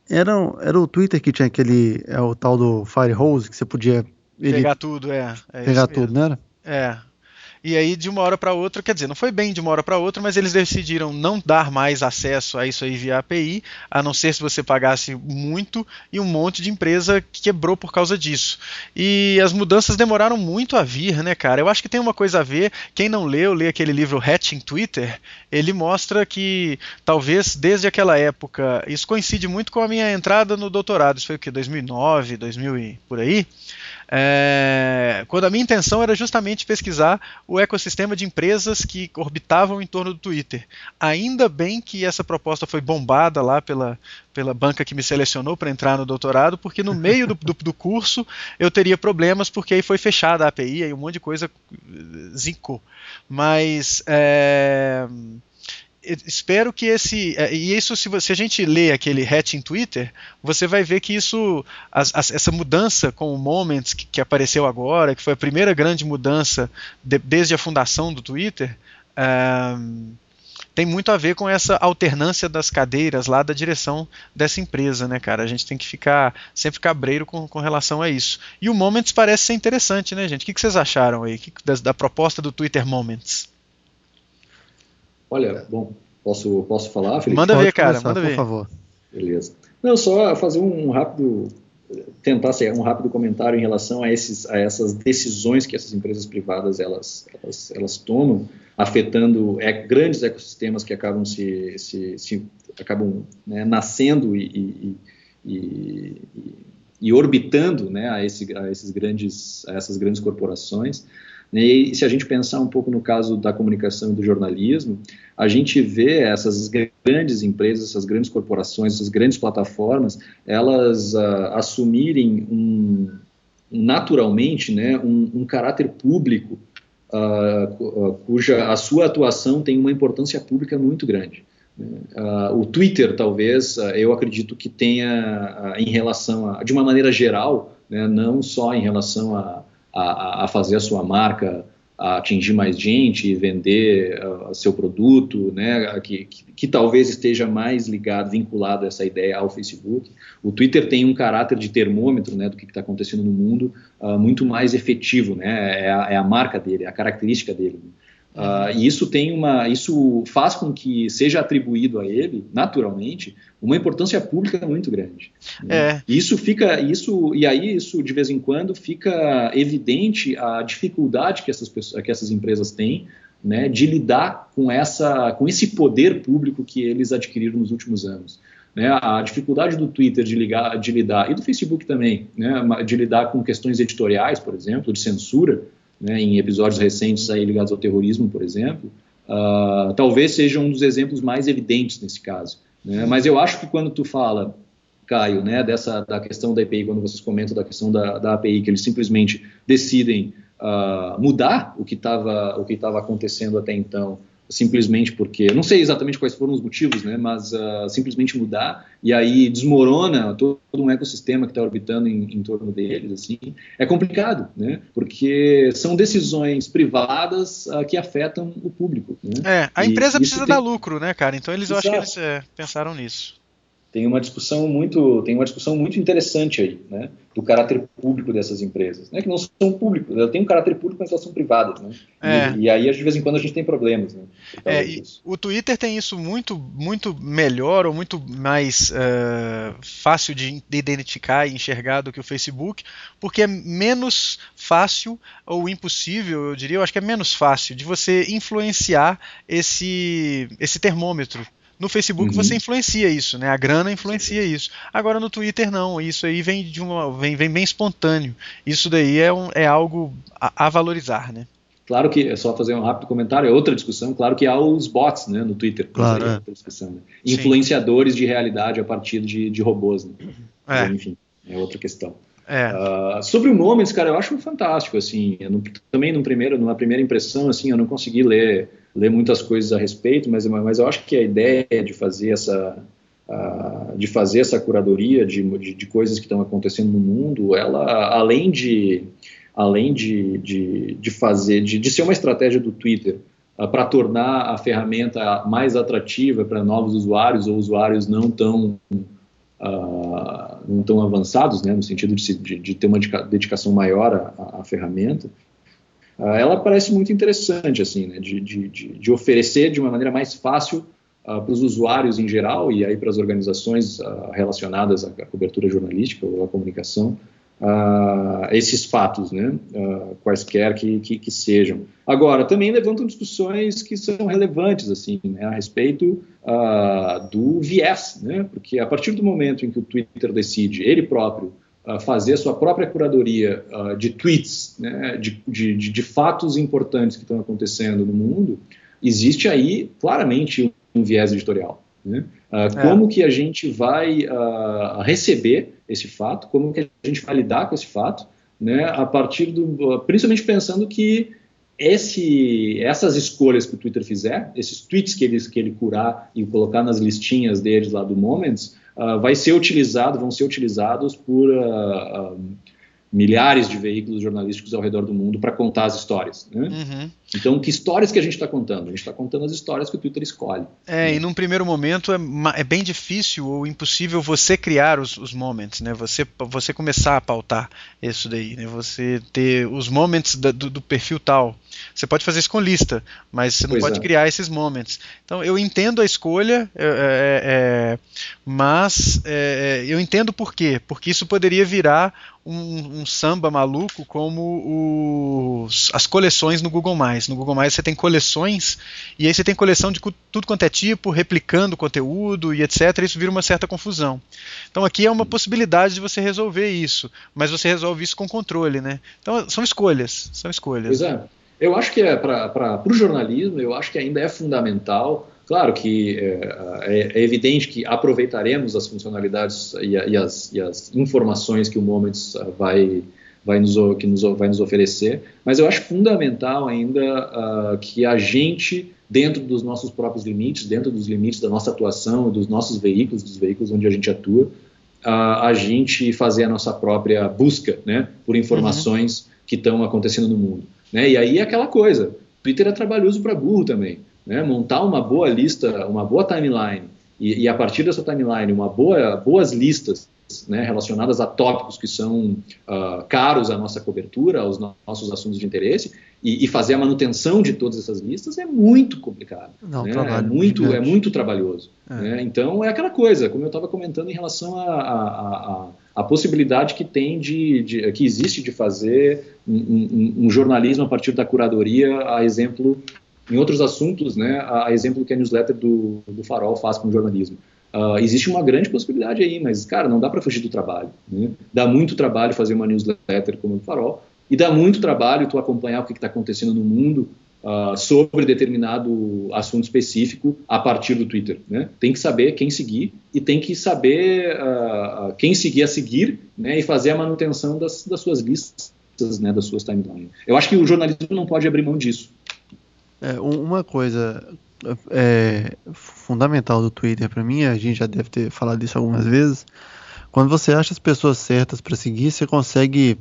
era o Twitter que tinha o tal do Firehose, que você podia... Pegar tudo, pegar tudo, não era? E aí, de uma hora para outra, quer dizer, não foi bem de uma hora para outra, mas eles decidiram não dar mais acesso a isso aí via API, a não ser se você pagasse muito, e um monte de empresa quebrou por causa disso. E as mudanças demoraram muito a vir, né, cara? Eu acho que tem uma coisa a ver, quem não lê aquele livro Hatching Twitter, ele mostra que, talvez, desde aquela época, isso coincide muito com a minha entrada no doutorado, isso foi o quê? 2009, 2000 e por aí? Quando a minha intenção era justamente pesquisar o ecossistema de empresas que orbitavam em torno do Twitter. Ainda bem que essa proposta foi bombada lá pela banca que me selecionou para entrar no doutorado, porque no meio do curso eu teria problemas, porque aí foi fechada a API e um monte de coisa zincou. Mas espero que isso, se a gente lê aquele Hatching Twitter, você vai ver que essa mudança com o Moments que apareceu agora, que foi a primeira grande mudança desde a fundação do Twitter, tem muito a ver com essa alternância das cadeiras lá da direção dessa empresa, né, cara? A gente tem que sempre cabreiro com relação a isso. E o Moments parece ser interessante, né, gente? O que vocês acharam aí da proposta do Twitter Moments? Olha, posso falar, Felipe? Manda ver, cara, manda ver. Por favor. Beleza. Não, só fazer tentar ser um rápido comentário em relação a essas decisões que essas empresas privadas elas tomam, afetando grandes ecossistemas que acabam nascendo e orbitando, né, a essas grandes corporações. E se a gente pensar um pouco no caso da comunicação e do jornalismo, a gente vê essas grandes empresas, essas grandes corporações, essas grandes plataformas, elas assumirem naturalmente, né, um caráter público, cuja a sua atuação tem uma importância pública muito grande. O Twitter, talvez, eu acredito que tenha, em relação de uma maneira geral, né, não só em relação a fazer a sua marca atingir mais gente e vender seu produto, né, que talvez esteja mais vinculado a essa ideia ao Facebook. O Twitter tem um caráter de termômetro, né, do que está acontecendo no mundo muito mais efetivo, né, é a marca dele, é a característica dele. E isso faz com que seja atribuído a ele, naturalmente, uma importância pública muito grande. Né? E isso de vez em quando fica evidente a dificuldade que essas empresas têm né, de lidar com esse poder público que eles adquiriram nos últimos anos. Né, a dificuldade do Twitter de lidar, e do Facebook também, né, de lidar com questões editoriais, por exemplo, de censura, né, em episódios recentes aí ligados ao terrorismo, por exemplo, talvez seja um dos exemplos mais evidentes nesse caso. Né, mas eu acho que quando tu fala, Caio, né, da questão da API, quando vocês comentam da questão da API, que eles simplesmente decidem mudar o que estava acontecendo até então, simplesmente porque, não sei exatamente quais foram os motivos, né, mas simplesmente mudar, e aí desmorona todo um ecossistema que está orbitando em torno deles, assim, é complicado, né, porque são decisões privadas que afetam o público. Né, a empresa precisa dar lucro, né, cara, então eu acho que eles pensaram nisso. Tem uma discussão muito interessante aí, né, do caráter público dessas empresas, né, que não são públicas, elas têm um caráter público, mas elas são privadas, né, e aí de vez em quando a gente tem problemas, né. E o Twitter tem isso muito, muito melhor ou muito mais fácil de identificar e enxergar do que o Facebook, porque é menos fácil ou impossível, eu diria, eu acho que é menos fácil de você influenciar esse termômetro. No Facebook você influencia isso, né? A grana influencia isso. Agora no Twitter não, isso aí vem vem bem espontâneo. Isso daí é algo a valorizar, né? Claro que, é só fazer um rápido comentário, é outra discussão, claro que há os bots, né, no Twitter, claro, é outra discussão, né? Influenciadores de realidade a partir de robôs, né? Mas, enfim, é outra questão. Sobre o Moments, cara, eu acho fantástico, assim, também numa primeira impressão, assim, eu não consegui ler muitas coisas a respeito, mas eu acho que a ideia de fazer essa curadoria de coisas que estão acontecendo no mundo, ela, além de ser uma estratégia do Twitter para tornar a ferramenta mais atrativa para novos usuários ou usuários não tão avançados, né, no sentido de ter uma dedicação maior à ferramenta, ela parece muito interessante, assim, né, de oferecer de uma maneira mais fácil para os usuários em geral e aí para as organizações relacionadas à cobertura jornalística ou à comunicação, esses fatos, né, quaisquer que sejam. Agora, também levantam discussões que são relevantes, assim, né, a respeito do viés, né, porque a partir do momento em que o Twitter decide, ele próprio, fazer a sua própria curadoria de tweets, né, de fatos importantes que estão acontecendo no mundo, existe aí claramente um viés editorial. Né? Como que a gente vai receber esse fato, como que a gente vai lidar com esse fato, né, a partir principalmente pensando que essas escolhas que o Twitter fizer, esses tweets que ele curar e colocar nas listinhas deles lá do Moments, vão ser utilizados por milhares de veículos jornalísticos ao redor do mundo para contar as histórias. Né? Então, que histórias que a gente está contando? A gente está contando as histórias que o Twitter escolhe. E num primeiro momento é bem difícil ou impossível você criar os moments, né? Você começar a pautar isso daí, né? Você ter os moments do perfil tal. Você pode fazer isso com lista, mas você não pode criar esses moments. Então, eu entendo a escolha, mas eu entendo por quê. Porque isso poderia virar um samba maluco como as coleções no Google+. No Google+, você tem coleções, e aí você tem coleção de tudo quanto é tipo, replicando conteúdo e etc. Isso vira uma certa confusão. Então, aqui é uma possibilidade de você resolver isso, mas você resolve isso com controle, né? Então, são escolhas. Pois é. Eu acho que para o jornalismo, eu acho que ainda é fundamental. Claro que é evidente que aproveitaremos as funcionalidades e as informações que o Moments vai nos oferecer, mas eu acho fundamental ainda que a gente, dentro dos nossos próprios limites, dentro dos limites da nossa atuação, dos nossos veículos, dos veículos onde a gente atua, a gente fazer a nossa própria busca, né, por informações que estão acontecendo no mundo. Né? E aí é aquela coisa, Twitter é trabalhoso para burro também, né? Montar uma boa lista, uma boa timeline, e a partir dessa timeline, boas listas, né, relacionadas a tópicos que são caros à nossa cobertura, aos nossos assuntos de interesse, e fazer a manutenção de todas essas listas é muito complicado. Né? É muito trabalhoso. Né? Então é aquela coisa, como eu estava comentando em relação à possibilidade que tem que existe de fazer um jornalismo a partir da curadoria, a exemplo Em outros assuntos, né, a exemplo que a newsletter do Farol faz com o jornalismo. Existe uma grande possibilidade aí, mas, cara, não dá para fugir do trabalho. Né? Dá muito trabalho fazer uma newsletter como o Farol, e dá muito trabalho tu acompanhar o que está acontecendo no mundo sobre determinado assunto específico a partir do Twitter. Né? Tem que saber quem seguir e tem que saber quem seguir a seguir, né, e fazer a manutenção das suas listas, né, das suas timelines. Eu acho que o jornalismo não pode abrir mão disso. Uma coisa fundamental do Twitter para mim, a gente já deve ter falado disso algumas vezes, quando você acha as pessoas certas para seguir, você consegue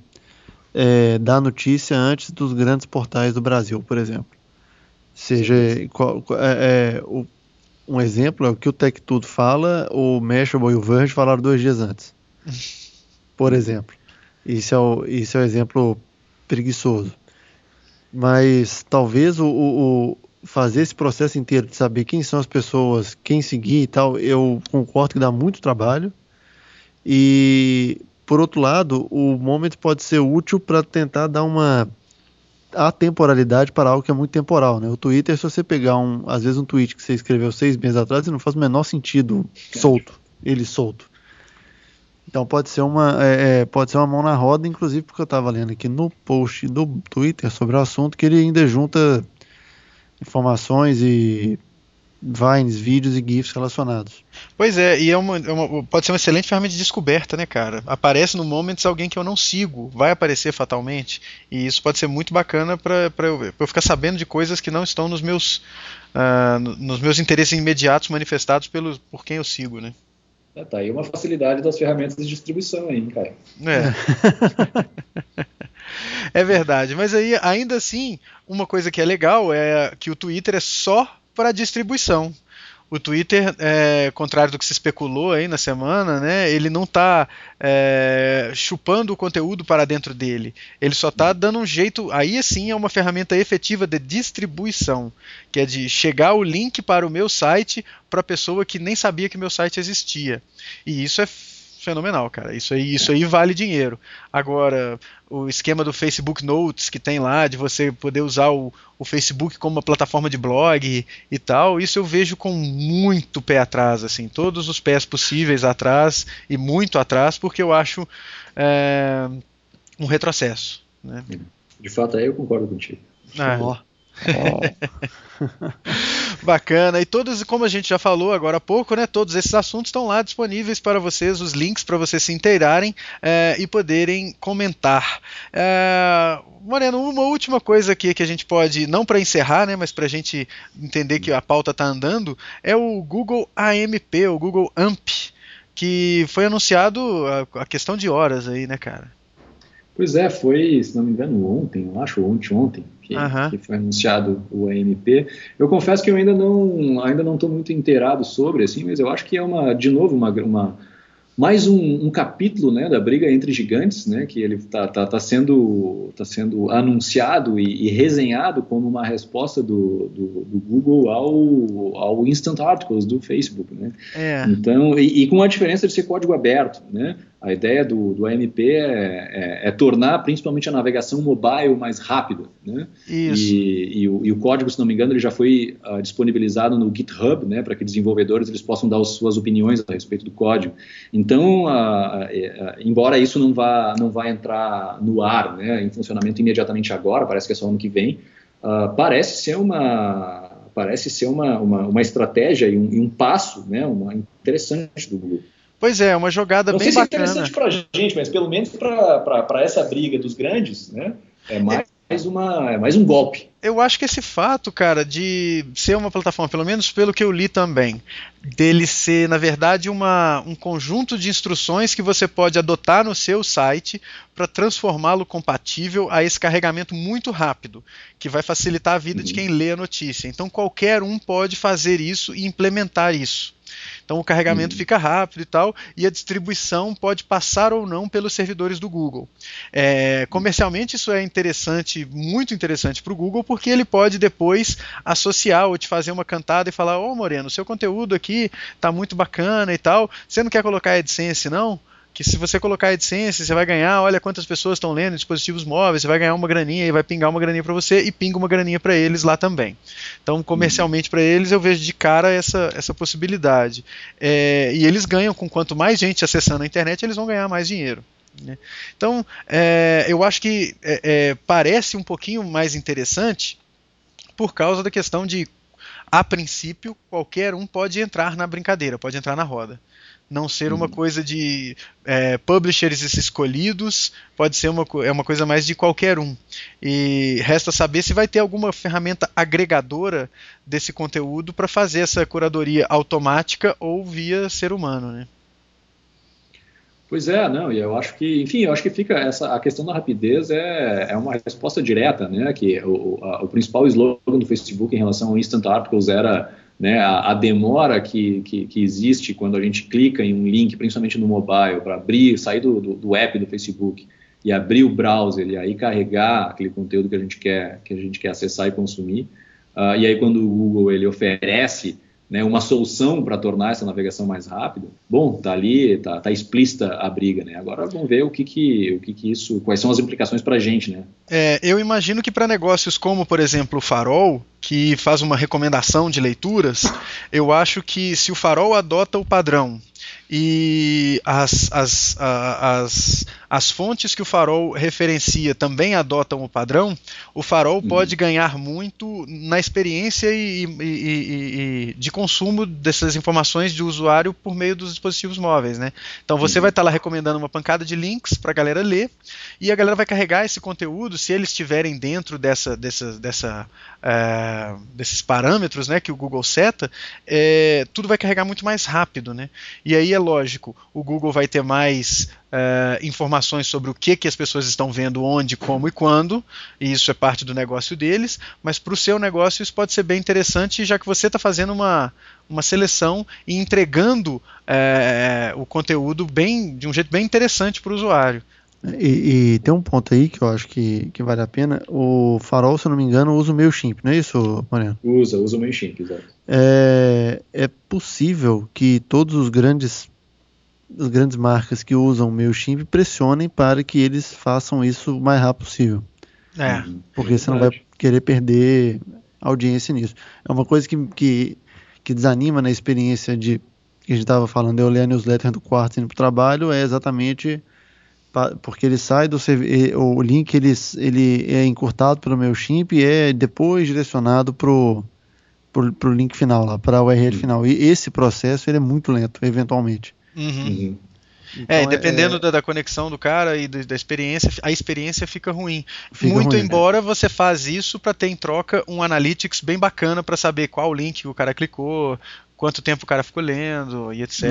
dar notícia antes dos grandes portais do Brasil, por exemplo. Seja, um exemplo é o que o Tech Tudo fala, o Mashable e o Verge falaram 2 dias antes. Por exemplo. Isso é um exemplo preguiçoso. Mas talvez fazer esse processo inteiro de saber quem são as pessoas, quem seguir e tal, eu concordo que dá muito trabalho. E, por outro lado, o Moment pode ser útil para tentar dar uma atemporalidade para algo que é muito temporal, né? O Twitter, se você pegar às vezes um tweet que você escreveu 6 meses atrás, ele não faz o menor sentido solto. Então pode ser uma mão na roda, inclusive porque eu estava lendo aqui no post do Twitter sobre o assunto que ele ainda junta informações e vines, vídeos e GIFs relacionados. Pois é, e pode ser uma excelente ferramenta de descoberta, né, cara? Aparece no Moments alguém que eu não sigo, vai aparecer fatalmente, e isso pode ser muito bacana para eu ficar sabendo de coisas que não estão nos meus interesses imediatos manifestados por quem eu sigo, né? Tá aí uma facilidade das ferramentas de distribuição aí, cara. É verdade, mas aí, ainda assim, uma coisa que é legal é que o Twitter é só para distribuição. O Twitter, contrário do que se especulou aí na semana, né, ele não está chupando o conteúdo para dentro dele. Ele só está dando um jeito, aí sim é uma ferramenta efetiva de distribuição, que é de chegar o link para o meu site para a pessoa que nem sabia que meu site existia. E isso é fenomenal, cara. Isso aí vale dinheiro. Agora, o esquema do Facebook Notes que tem lá, de você poder usar o Facebook como uma plataforma de blog e tal, isso eu vejo com muito pé atrás, assim, todos os pés possíveis atrás e muito atrás, porque eu acho um retrocesso, né? De fato, aí eu concordo contigo. Bacana, e todos, como a gente já falou agora há pouco, né, todos esses assuntos estão lá disponíveis para vocês, os links para vocês se inteirarem e poderem comentar. Moreno, uma última coisa aqui que a gente pode, não para encerrar, né, mas para a gente entender que a pauta está andando, é o Google AMP, o Google AMP, que foi anunciado a questão de horas aí, né, cara? Pois é, foi, se não me engano, ontem, eu acho, ontem, que foi anunciado o AMP. Eu confesso que eu ainda não estou muito inteirado sobre, assim, mas eu acho que é mais um capítulo, né, da briga entre gigantes, né, que ele tá sendo anunciado e resenhado como uma resposta do Google ao Instant Articles do Facebook, né? Então, e com a diferença de ser código aberto, né? A ideia do AMP é tornar principalmente a navegação mobile mais rápida, né? Isso. E o código, se não me engano, ele já foi disponibilizado no GitHub, né, para que desenvolvedores eles possam dar as suas opiniões a respeito do código. Então, embora isso não vá entrar no ar, né, em funcionamento imediatamente agora, parece que é só ano que vem, parece ser uma estratégia e um passo, né, interessante do Google. Pois é, uma jogada bem bacana. Não sei se é interessante para a gente, mas pelo menos para essa briga dos grandes, né, é mais um golpe. Eu acho que esse fato, cara, de ser uma plataforma, pelo menos pelo que eu li também, dele ser, na verdade, um conjunto de instruções que você pode adotar no seu site para transformá-lo compatível a esse carregamento muito rápido, que vai facilitar a vida de quem lê a notícia. Então qualquer um pode fazer isso e implementar isso. Então o carregamento fica rápido e tal, e a distribuição pode passar ou não pelos servidores do Google. Comercialmente isso é interessante, muito interessante para o Google, porque ele pode depois associar ou te fazer uma cantada e falar: Moreno, seu conteúdo aqui está muito bacana e tal, você não quer colocar AdSense não? que se você colocar AdSense, você vai ganhar, olha quantas pessoas estão lendo em dispositivos móveis, você vai ganhar uma graninha e vai pingar uma graninha para você e pinga uma graninha para eles lá também. Então, comercialmente para eles, eu vejo de cara essa possibilidade. E eles ganham, com quanto mais gente acessando a internet, eles vão ganhar mais dinheiro. Né? Então, eu acho que parece um pouquinho mais interessante por causa da questão de, a princípio, qualquer um pode entrar na brincadeira, pode entrar na roda. Não ser uma coisa de publishers escolhidos, pode ser uma coisa mais de qualquer um. E resta saber se vai ter alguma ferramenta agregadora desse conteúdo para fazer essa curadoria automática ou via ser humano, né? Pois é, não, e eu acho que, enfim, eu acho que fica a questão da rapidez é uma resposta direta, né, que o principal slogan do Facebook em relação ao Instant Articles era, né, a demora que existe quando a gente clica em um link, principalmente no mobile, para sair do app do Facebook e abrir o browser e aí carregar aquele conteúdo que a gente quer acessar e consumir, e aí quando o Google ele oferece, né, uma solução para tornar essa navegação mais rápida, bom, tá ali, tá explícita a briga, né? Agora vamos ver quais são as implicações para a gente, né? Eu imagino que para negócios como, por exemplo, o Farol, que faz uma recomendação de leituras, eu acho que se o Farol adota o padrão e as fontes que o Farol referencia também adotam o padrão, o Farol pode ganhar muito na experiência e de consumo dessas informações de usuário por meio dos dispositivos móveis, né? Então você vai estar lá recomendando uma pancada de links para a galera ler, e a galera vai carregar esse conteúdo, se eles estiverem dentro desses parâmetros, né, que o Google seta, tudo vai carregar muito mais rápido, né? E aí é lógico, o Google vai ter mais informações sobre o que as pessoas estão vendo, onde, como e quando, e isso é parte do negócio deles, mas para o seu negócio isso pode ser bem interessante, já que você está fazendo uma seleção e entregando o conteúdo de um jeito bem interessante para o usuário. E tem um ponto aí que eu acho que vale a pena. O Farol, se eu não me engano, usa o MailChimp, não é isso, Mariano? Usa o MailChimp, exato. É possível que todos as grandes marcas que usam o MailChimp pressionem para que eles façam isso o mais rápido possível. Porque você não vai querer perder audiência nisso. É uma coisa que desanima na experiência que a gente estava falando, eu ler a newsletter do quarto indo para o trabalho, é exatamente porque ele sai do o link ele é encurtado pelo MailChimp e é depois direcionado pro link final lá, para a URL final. E esse processo ele é muito lento, eventualmente. Então, dependendo da conexão do cara e da experiência, a experiência fica ruim. Embora você faz isso para ter em troca um analytics bem bacana para saber qual link o cara clicou, quanto tempo o cara ficou lendo e etc.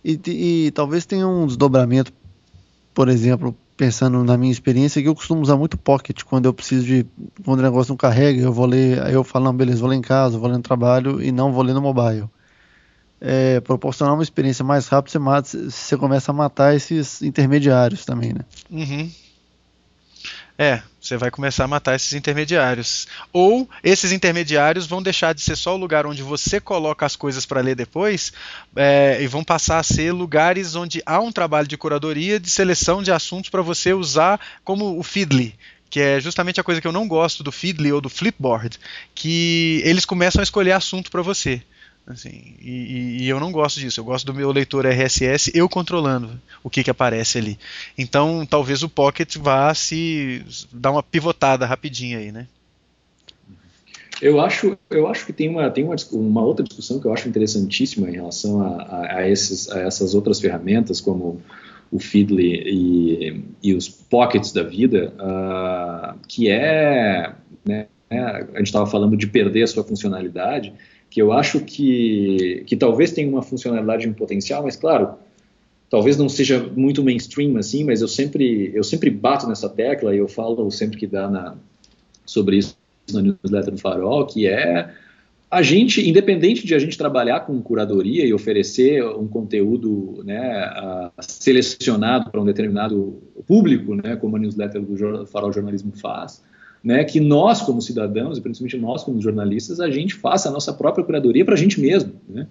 E talvez tenha um desdobramento, por exemplo, pensando na minha experiência, que eu costumo usar muito Pocket quando o negócio não carrega, eu vou ler, aí eu falo, não, beleza, vou ler em casa, vou ler no trabalho e não vou ler no mobile. Proporcionar uma experiência mais rápida, você começa a matar esses intermediários também, né? Você vai começar a matar esses intermediários. Ou esses intermediários vão deixar de ser só o lugar onde você coloca as coisas para ler depois, e vão passar a ser lugares onde há um trabalho de curadoria, de seleção de assuntos para você usar, como o Feedly, que é justamente a coisa que eu não gosto do Feedly ou do Flipboard, que eles começam a escolher assunto para você. Assim, e eu não gosto disso, eu gosto do meu leitor RSS eu controlando o que aparece ali. Então talvez o Pocket vá se dar uma pivotada rapidinha aí, né? Eu acho que tem uma outra discussão que eu acho interessantíssima em relação a essas outras ferramentas, como o Feedly e os Pockets da vida, que né, a gente estava falando de perder a sua funcionalidade, que eu acho que talvez tenha uma funcionalidade em potencial, mas claro, talvez não seja muito mainstream assim, mas eu sempre bato nessa tecla e eu falo sempre que dá sobre isso na newsletter do Farol, que é a gente, independente de a gente trabalhar com curadoria e oferecer um conteúdo, né, selecionado para um determinado público, né, como a newsletter do Farol Jornalismo faz, né, que nós, como cidadãos, e principalmente nós, como jornalistas, a gente faça a nossa própria curadoria para a gente mesmo, né?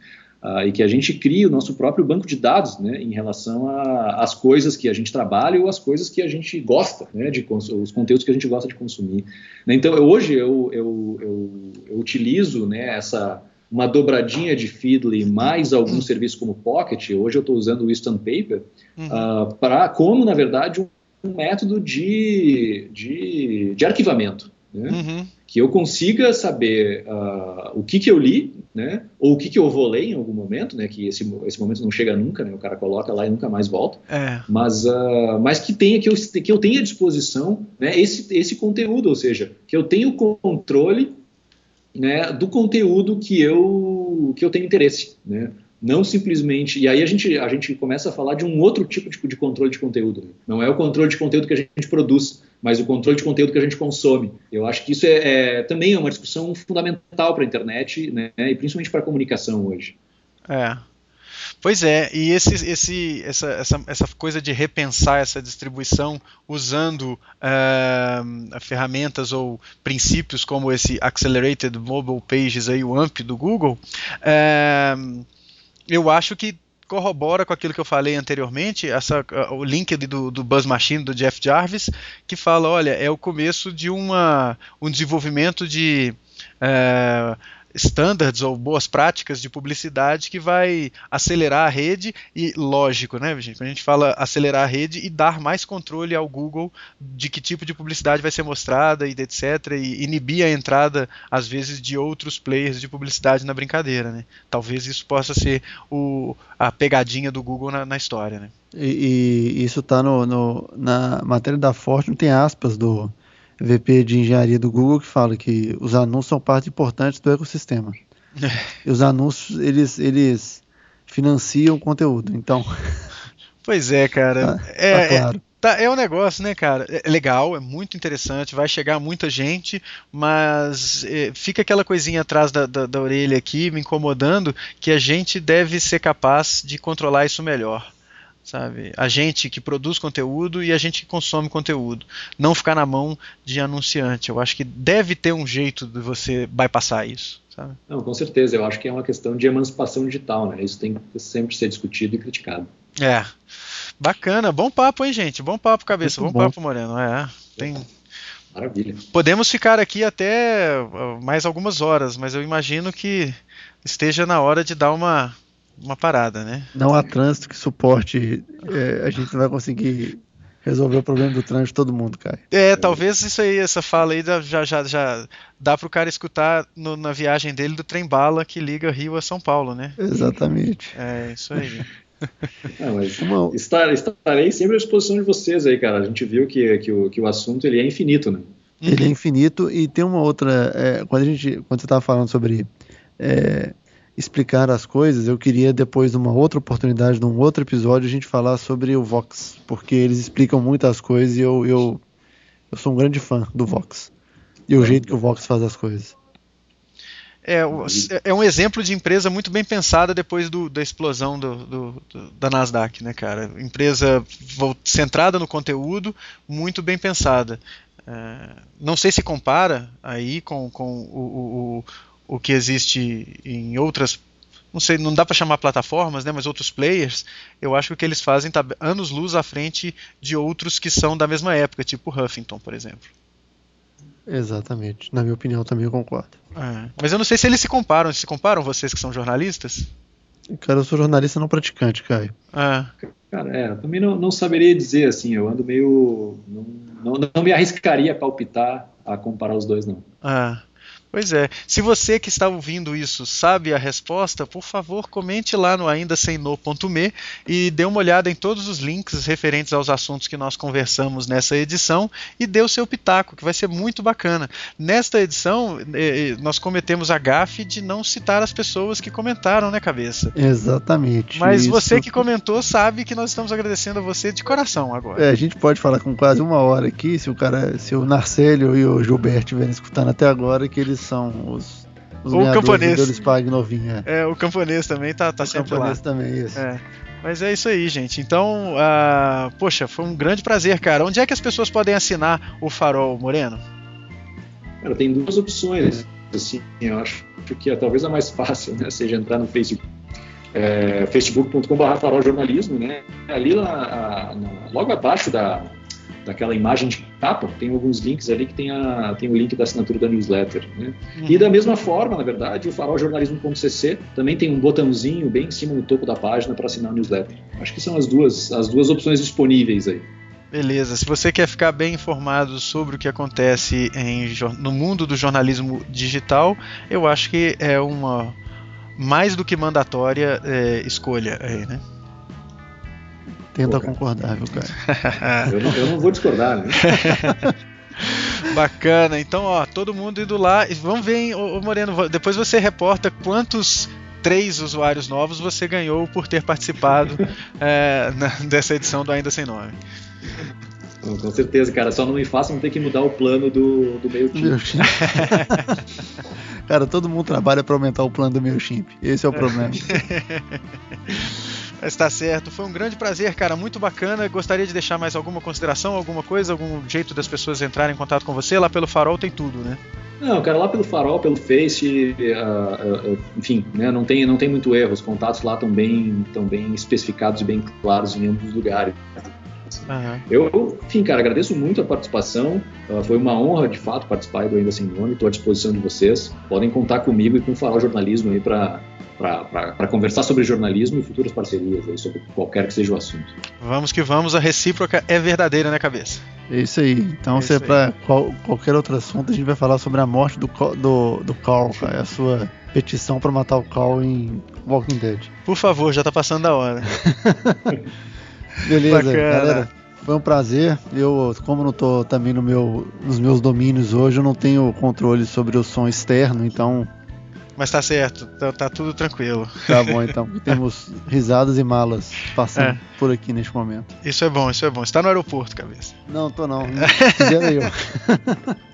E que a gente crie o nosso próprio banco de dados, né, em relação às coisas que a gente trabalha ou às coisas que a gente gosta, né, os conteúdos que a gente gosta de consumir. Então, hoje eu utilizo, né, uma dobradinha de Feedly mais algum serviço como Pocket. Hoje eu estou usando o Instant Paper como, na verdade, um método de arquivamento, né? Que eu consiga saber o que eu li, né? Ou o que eu vou ler em algum momento, né? Que esse momento não chega nunca, né? O cara coloca lá e nunca mais volta. Mas que eu tenha à disposição, né, esse conteúdo, ou seja, que eu tenha o controle, né, do conteúdo que eu tenho interesse, né? Não simplesmente... E aí a gente começa a falar de um outro tipo de controle de conteúdo, né? Não é o controle de conteúdo que a gente produz, mas o controle de conteúdo que a gente consome. Eu acho que isso também é uma discussão fundamental para a internet, né? E principalmente para a comunicação hoje. Pois é, e essa coisa de repensar essa distribuição usando ferramentas ou princípios como esse Accelerated Mobile Pages, aí, o AMP do Google, eu acho que corrobora com aquilo que eu falei anteriormente, o link do Buzz Machine, do Jeff Jarvis, que fala, olha, é o começo de um desenvolvimento de standards ou boas práticas de publicidade que vai acelerar a rede e, lógico, né, gente, quando a gente fala acelerar a rede e dar mais controle ao Google de que tipo de publicidade vai ser mostrada e etc, e inibir a entrada, às vezes, de outros players de publicidade na brincadeira, né? Talvez isso possa ser a pegadinha do Google na história, né? E isso está na matéria da Fortune, tem aspas do VP de engenharia do Google que fala que os anúncios são parte importante do ecossistema. E os anúncios, eles financiam o conteúdo, então... Pois é, cara. Claro. É um negócio, né, cara? É legal, é muito interessante, vai chegar muita gente, mas fica aquela coisinha atrás da orelha aqui, me incomodando, que a gente deve ser capaz de controlar isso melhor. Sabe? A gente que produz conteúdo e a gente que consome conteúdo. Não ficar na mão de anunciante. Eu acho que deve ter um jeito de você bypassar isso. Sabe? Não, com certeza. Eu acho que é uma questão de emancipação digital, né? Isso tem que sempre ser discutido e criticado. Bacana. Bom papo, hein, gente? Bom papo, cabeça. Muito bom bom. Papo, Moreno. Maravilha. Podemos ficar aqui até mais algumas horas, mas eu imagino que esteja na hora de dar uma parada, né? Não há trânsito que suporte, a gente não vai conseguir resolver o problema do trânsito de todo mundo, Caio. Talvez isso aí, essa fala aí já dá para o cara escutar na viagem dele do trem-bala que liga Rio a São Paulo, né? Exatamente. É isso aí. Estarei sempre à disposição de vocês aí, cara. A gente viu que o assunto ele é infinito, né? Ele é infinito e tem uma outra... quando você estava falando sobre... explicar as coisas, eu queria depois, numa outra oportunidade, num outro episódio, a gente falar sobre o Vox, porque eles explicam muitas coisas e eu sou um grande fã do Vox e o jeito que o Vox faz as coisas. É um exemplo de empresa muito bem pensada depois da explosão da Nasdaq, né, cara? Empresa centrada no conteúdo, muito bem pensada. Não sei se compara aí com o que existe em outras, não sei, não dá para chamar plataformas, né, mas outros players. Eu acho que o que eles fazem está anos-luz à frente de outros que são da mesma época, tipo o Huffington, por exemplo. Exatamente, na minha opinião também eu concordo. Mas eu não sei se eles se comparam vocês que são jornalistas? Cara, eu sou jornalista não praticante, Caio. Cara, eu também não saberia dizer, assim, eu ando meio... Não me arriscaria a palpitar, a comparar os dois, não. Pois é, se você que está ouvindo isso sabe a resposta, por favor comente lá no aindasemno.me e dê uma olhada em todos os links referentes aos assuntos que nós conversamos nessa edição e dê o seu pitaco, que vai ser muito bacana. Nesta edição, nós cometemos a gafe de não citar as pessoas que comentaram, né, cabeça? Exatamente. Mas você que comentou sabe que nós estamos agradecendo a você de coração agora. A gente pode falar com quase uma hora aqui, se o Narcélio e o Gilberto estiverem escutando até agora, que eles são os ganhadores do Eles Pagam novinho. O camponês também tá sempre lá. O camponês também, isso. Mas é isso aí, gente. Então, poxa, foi um grande prazer, cara. Onde é que as pessoas podem assinar o Farol, Moreno? Cara, tem duas opções, assim, eu acho que talvez a mais fácil, né, seja entrar no Facebook, facebook.com/farol-jornalismo, né, ali logo abaixo daquela imagem de capa, tem alguns links ali que tem o link da assinatura da newsletter, né? E da mesma forma, na verdade, o farol-jornalismo.cc também tem um botãozinho bem em cima no topo da página para assinar a newsletter. Acho que são as duas opções disponíveis aí. Beleza, se você quer ficar bem informado sobre o que acontece no mundo do jornalismo digital, eu acho que é uma mais do que mandatória escolha aí, né? Tenta concordar, viu, cara? Eu não vou discordar, né? Bacana, então todo mundo indo lá. Vamos ver, hein, ô Moreno, depois você reporta quantos 3 usuários novos você ganhou por ter participado dessa edição do Ainda Sem Nome. Com certeza, cara, só não me façam ter que mudar o plano do MailChimp. Cara, todo mundo trabalha para aumentar o plano do MailChimp, esse é o problema. Mas tá certo, foi um grande prazer, cara, muito bacana. Gostaria de deixar mais alguma consideração, alguma coisa, algum jeito das pessoas entrarem em contato com você? Lá pelo Farol tem tudo, né? Não, cara, lá pelo Farol, pelo Face, enfim, né, não tem muito erro, os contatos lá estão bem especificados e bem claros em ambos os lugares. Uhum. Enfim, cara, agradeço muito a participação, foi uma honra, de fato, participar do Ainda Sem Nome, estou à disposição de vocês, podem contar comigo e com o Farol Jornalismo aí para conversar sobre jornalismo e futuras parcerias, aí, sobre qualquer que seja o assunto. Vamos que vamos, a recíproca é verdadeira, né, Cabeça? É isso aí, então se é para qualquer outro assunto, a gente vai falar sobre a morte do Carl, a sua petição para matar o Carl em Walking Dead. Por favor, já tá passando da hora. Beleza, bacana. Galera, foi um prazer. Eu, como não tô também nos meus domínios hoje, eu não tenho controle sobre o som externo, então... Mas tá certo, tá tudo tranquilo. Tá bom, então. Temos risadas e malas passando por aqui neste momento. Isso é bom. Você tá no aeroporto, Cabeça? Não, tô não. Quisera eu.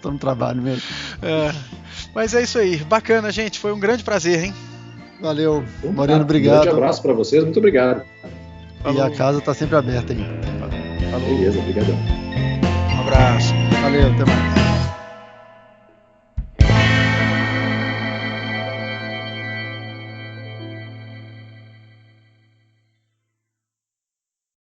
Tô no trabalho mesmo. Mas é isso aí. Bacana, gente. Foi um grande prazer, hein? Valeu. Moreno, obrigado. Um grande abraço pra vocês. Muito obrigado. Falou. E a casa tá sempre aberta aí. Falou. Beleza, obrigadão. Um abraço. Valeu, até mais.